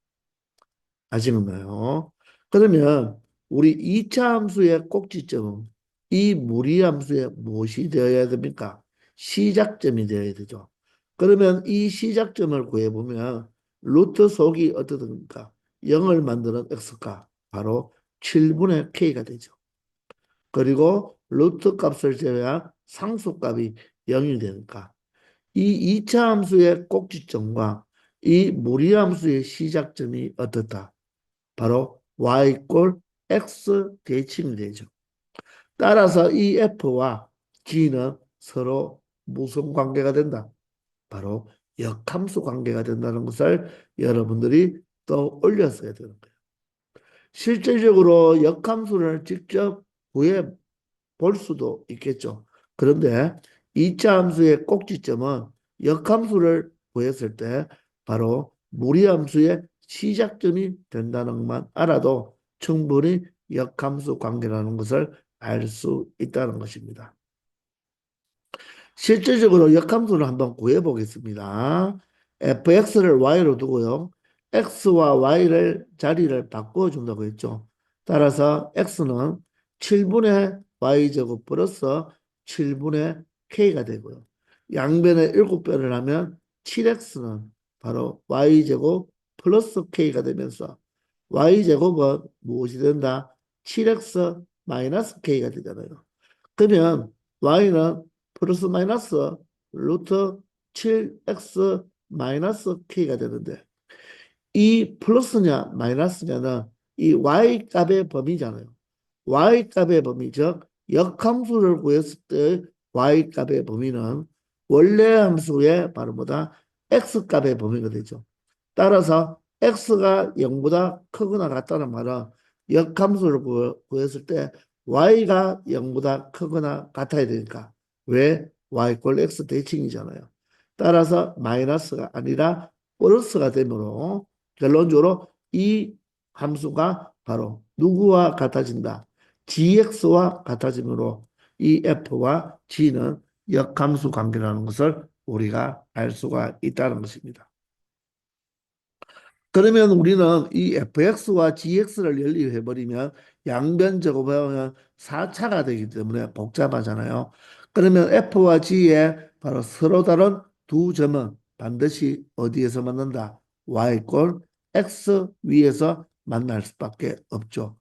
아시겠나요? 그러면 우리 2차 함수의 꼭지점은 이 무리함수의 무엇이 되어야 됩니까? 시작점이 되어야 되죠. 그러면 이 시작점을 구해보면 루트 속이 어떻게 됩니까? 0을 만드는 x가 바로 7분의 k가 되죠. 그리고 루트 값을 제외한 상수값이 0이 되니까 이 2차 함수의 꼭지점과 이 무리함수의 시작점이 어떻다? 바로 y 꼴 x 대칭이 되죠. 따라서 이 f와 g는 서로 무슨 관계가 된다? 바로 역함수 관계가 된다는 것을 여러분들이 떠올렸어야 되는 거예요. 실질적으로 역함수를 직접 구해 볼 수도 있겠죠. 그런데 2차 함수의 꼭지점은 역함수를 구했을 때 바로 무리함수의 시작점이 된다는 것만 알아도 충분히 역함수 관계라는 것을 알 수 있다는 것입니다. 실질적으로 역함수를 한번 구해 보겠습니다. fx를 y로 두고요. x와 y를 자리를 바꿔 준다고 했죠. 따라서 x는 7분의 y제곱 플러스 7분의 k가 되고요. 양변에 7배를 하면 7x는 바로 y제곱 플러스 k가 되면서 y제곱은 무엇이 된다? 7x 마이너스 k가 되잖아요. 그러면 y는 플러스 마이너스 루트 7x 마이너스 k가 되는데 이 플러스냐 마이너스냐는 이 y 값의 범위잖아요. y 값의 범위 즉 역함수를 구했을 때 y 값의 범위는 원래 함수의 바로 뭐다 x 값의 범위가 되죠. 따라서 x가 0보다 크거나 같다는 말은 역함수를 구했을 때 y가 0보다 크거나 같아야 되니까 왜 y 꼴 x 대칭이잖아요. 따라서 마이너스가 아니라 플러스가 되므로 결론적으로 이 함수가 바로 누구와 같아진다? gx와 같아지므로 이 f와 g는 역함수 관계라는 것을 우리가 알 수가 있다는 것입니다. 그러면 우리는 이 fx와 gx를 연립해버리면 양변 제곱하면 4차가 되기 때문에 복잡하잖아요. 그러면 f와 g의 바로 서로 다른 두 점은 반드시 어디에서 만난다? y꼴 x 위에서 만날 수밖에 없죠.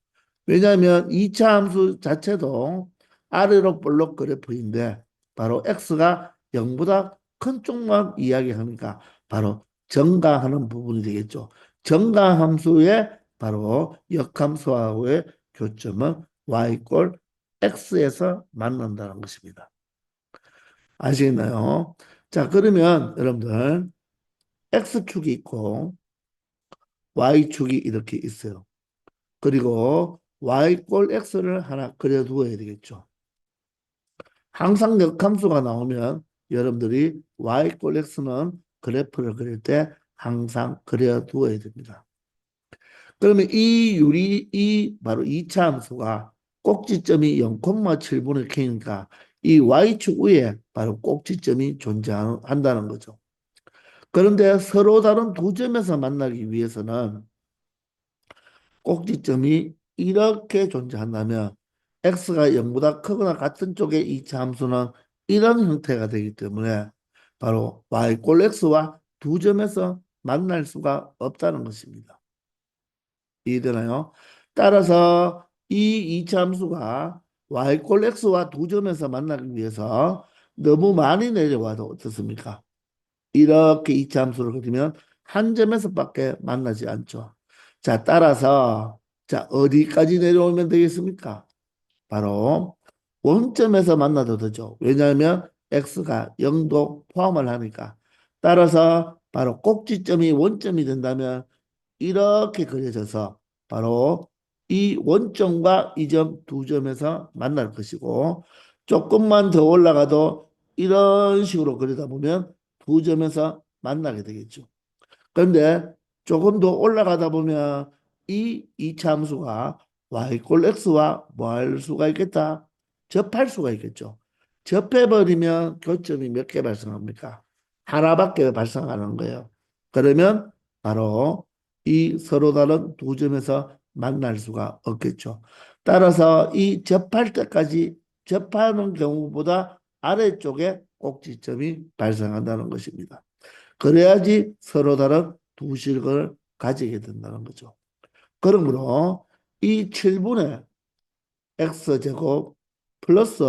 왜냐하면 2차 함수 자체도 아래로 볼록 그래프인데 바로 x가 0보다 큰 쪽만 이야기하니까 바로 증가하는 부분이 되겠죠. 정가함수의 바로 역함수하고의 교점은 y꼴 x에서 만난다는 것입니다. 아시겠나요? 자, 그러면 여러분들 x축이 있고 y축이 이렇게 있어요. 그리고 y꼴 x를 하나 그려두어야 되겠죠. 항상 역함수가 나오면 여러분들이 y꼴 x는 그래프를 그릴 때 항상 그려두어야 됩니다. 그러면 이 바로 2차 함수가 꼭지점이 0,7분의 k니까 이 y축 위에 바로 꼭지점이 존재한다는 거죠. 그런데 서로 다른 두 점에서 만나기 위해서는 꼭지점이 이렇게 존재한다면 x가 0보다 크거나 같은 쪽의 2차 함수는 이런 형태가 되기 때문에 바로 y꼴 x와 두 점에서 만날 수가 없다는 것입니다. 이해되나요? 따라서 이 이차함수가 y꼴 x와 두 점에서 만나기 위해서 너무 많이 내려와도 어떻습니까? 이렇게 이차함수를 그리면 한 점에서밖에 만나지 않죠. 자, 따라서 자, 어디까지 내려오면 되겠습니까? 바로 원점에서 만나도 되죠. 왜냐하면 x가 0도 포함을 하니까. 따라서 바로 꼭지점이 원점이 된다면 이렇게 그려져서 바로 이 원점과 이 점 두 점에서 만날 것이고, 조금만 더 올라가도 이런 식으로 그리다 보면 두 점에서 만나게 되겠죠. 그런데 조금 더 올라가다 보면 이 이차 함수가 y꼴 x와 뭐 할 수가 있겠다? 접할 수가 있겠죠. 접해버리면 교점이 몇 개 발생합니까? 하나밖에 발생하는 거예요. 그러면 바로 이 서로 다른 두 점에서 만날 수가 없겠죠. 따라서 이 접할 때까지 접하는 경우보다 아래쪽에 꼭지점이 발생한다는 것입니다. 그래야지 서로 다른 두 실근을 가지게 된다는 거죠. 그러므로 이 7분의 x제곱 플러스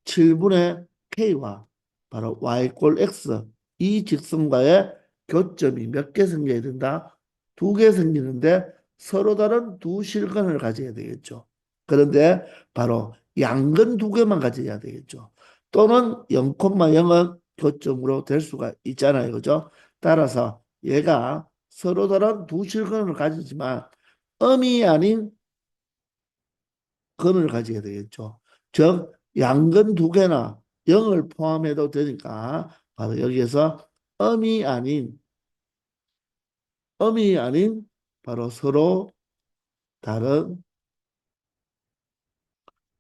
7분의 k와 바로 y꼴 x 이 직선과의 교점이 몇 개 생겨야 된다? 두 개 생기는데 서로 다른 두 실근을 가져야 되겠죠. 그런데 바로 양근 두 개만 가져야 되겠죠. 또는 0,0은 교점으로 될 수가 있잖아요. 그죠? 따라서 얘가 서로 다른 두 실근을 가지지만 음이 아닌 근을 가지게 되겠죠. 즉 양근 두 개나 0을 포함해도 되니까 바로 여기에서 음이 아닌 음이 아닌 바로 서로 다른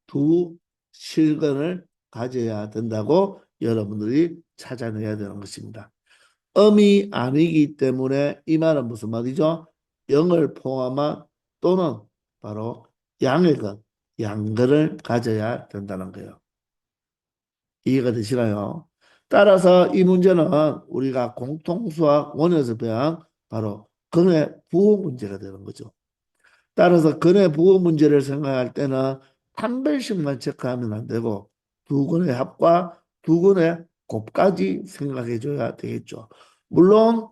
두 실근을 가져야 된다고 여러분들이 찾아내야 되는 것입니다. 음이 아니기 때문에 이 말은 무슨 말이죠? 0을 포함한 또는 바로 양의 근, 양근을 가져야 된다는 거예요. 이해가 되시나요? 따라서 이 문제는 우리가 공통수학 원에서 배운 바로 근의 부호 문제가 되는 거죠. 따라서 근의 부호 문제를 생각할 때는 판별식만 체크하면 안 되고 두 근의 합과 두 근의 곱까지 생각해 줘야 되겠죠. 물론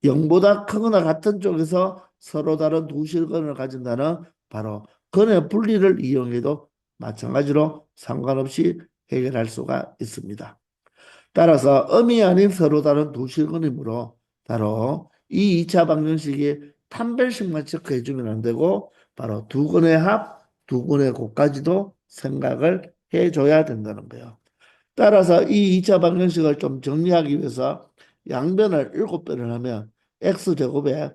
0보다 크거나 같은 쪽에서 서로 다른 두 실근을 가진다는 바로 근의 분리를 이용해도 마찬가지로 상관없이 해결할 수가 있습니다. 따라서 음이 아닌 서로 다른 두 실근이므로 바로 이 2차 방정식이 판별식만 체크해 주면 안 되고 바로 두 근의 합, 두 근의 곱까지도 생각을 해줘야 된다는 거예요. 따라서 이 2차 방정식을 좀 정리하기 위해서 양변을 7배를 하면 x제곱에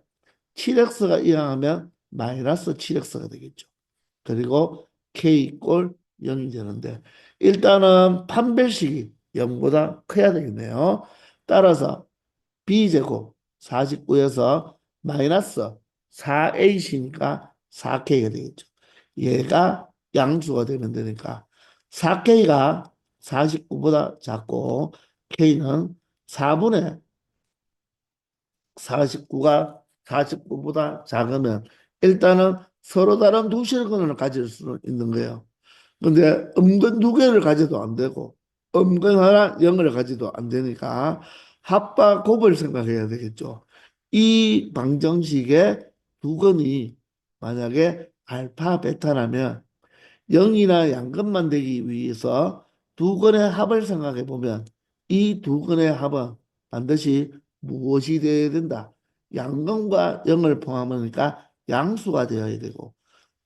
7x가 이항하면 마이너스 7x가 되겠죠. 그리고 k 꼴 0이 되는데 일단은 판별식이 0보다 커야 되겠네요. 따라서 b제곱 49에서 마이너스 4ac니까 4k가 되겠죠. 얘가 양수가 되면 되니까 4k가 49보다 작고 k는 4분의 49가 49보다 작으면 일단은 서로 다른 두 실근을 가질 수는 있는 거예요. 근데 음근 두 개를 가져도 안 되고 음근 하나 0을 가져도 안 되니까 합과 곱을 생각해야 되겠죠. 이 방정식의 두 근이 만약에 알파 베타라면 0이나 양근만 되기 위해서 두 근의 합을 생각해 보면 이 두 근의 합은 반드시 무엇이 되어야 된다? 양근과 0을 포함하니까 양수가 되어야 되고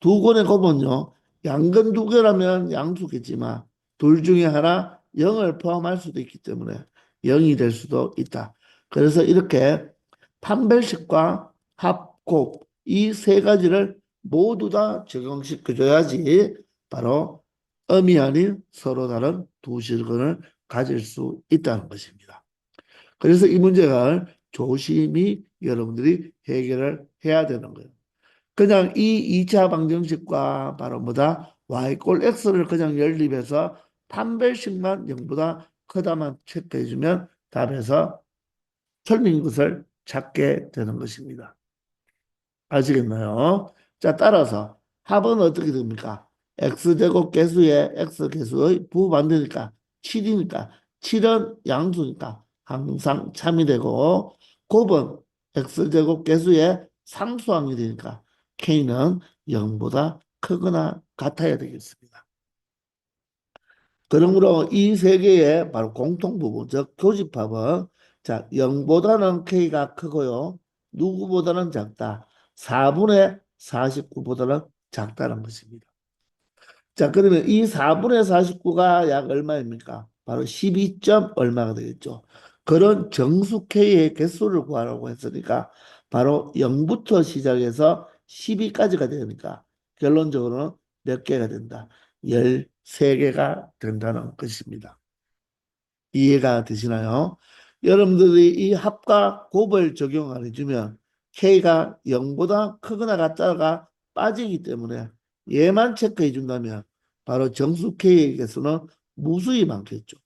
두 근의 곱은요. 양근 두 개라면 양수겠지만 둘 중에 하나 0을 포함할 수도 있기 때문에 0이 될 수도 있다. 그래서 이렇게 판별식과 합, 곱 이 세 가지를 모두 다 적용시켜줘야지 바로 음이 아닌 서로 다른 두 실근을 가질 수 있다는 것입니다. 그래서 이 문제를 조심히 여러분들이 해결을 해야 되는 거예요. 그냥 이 2차 방정식과 바로 뭐다? y꼴 x를 그냥 연립해서 판별식만 0보다 크다만 체크해주면 답에서 틀린 것을 찾게 되는 것입니다. 아시겠나요? 자, 따라서 합은 어떻게 됩니까? x제곱 계수의 x계수의 부반대니까 7이니까 7은 양수니까 항상 참이 되고 곱은 x제곱 계수의 상수항이 되니까 k는 0보다 크거나 같아야 되겠습니다. 그러므로 이 세 개의 바로 공통 부분, 즉 교집합은 자 0보다는 k가 크고요. 누구보다는 작다. 4분의 49보다는 작다는 것입니다. 자, 그러면 이 4분의 49가 약 얼마입니까? 바로 12점 얼마가 되겠죠. 그런 정수 k의 개수를 구하라고 했으니까 바로 0부터 시작해서 12까지가 되니까 결론적으로는 몇 개가 된다? 13개가 된다는 것입니다. 이해가 되시나요? 여러분들이 이 합과 곱을 적용 안 해주면 k가 0보다 크거나 같다가 빠지기 때문에 얘만 체크해 준다면 바로 정수 k의 개수는 무수히 많겠죠.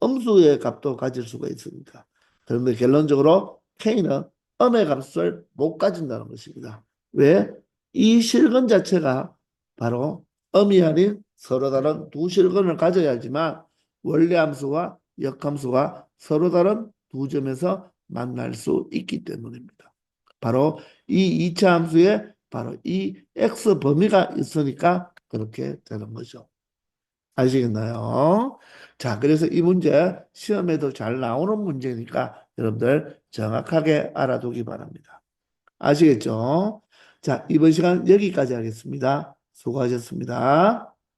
음수의 값도 가질 수가 있으니까. 그런데 결론적으로 k는 음의 값을 못 가진다는 것입니다. 왜? 이 실근 자체가 바로 음이 아닌 서로 다른 두 실근을 가져야지만 원래 함수와 역함수가 서로 다른 두 점에서 만날 수 있기 때문입니다. 바로 이 2차 함수에 바로 이 x 범위가 있으니까 그렇게 되는 거죠. 아시겠나요? 자, 그래서 이 문제 시험에도 잘 나오는 문제니까 여러분들 정확하게 알아두기 바랍니다. 아시겠죠? 자, 이번 시간 여기까지 하겠습니다. 수고하셨습니다.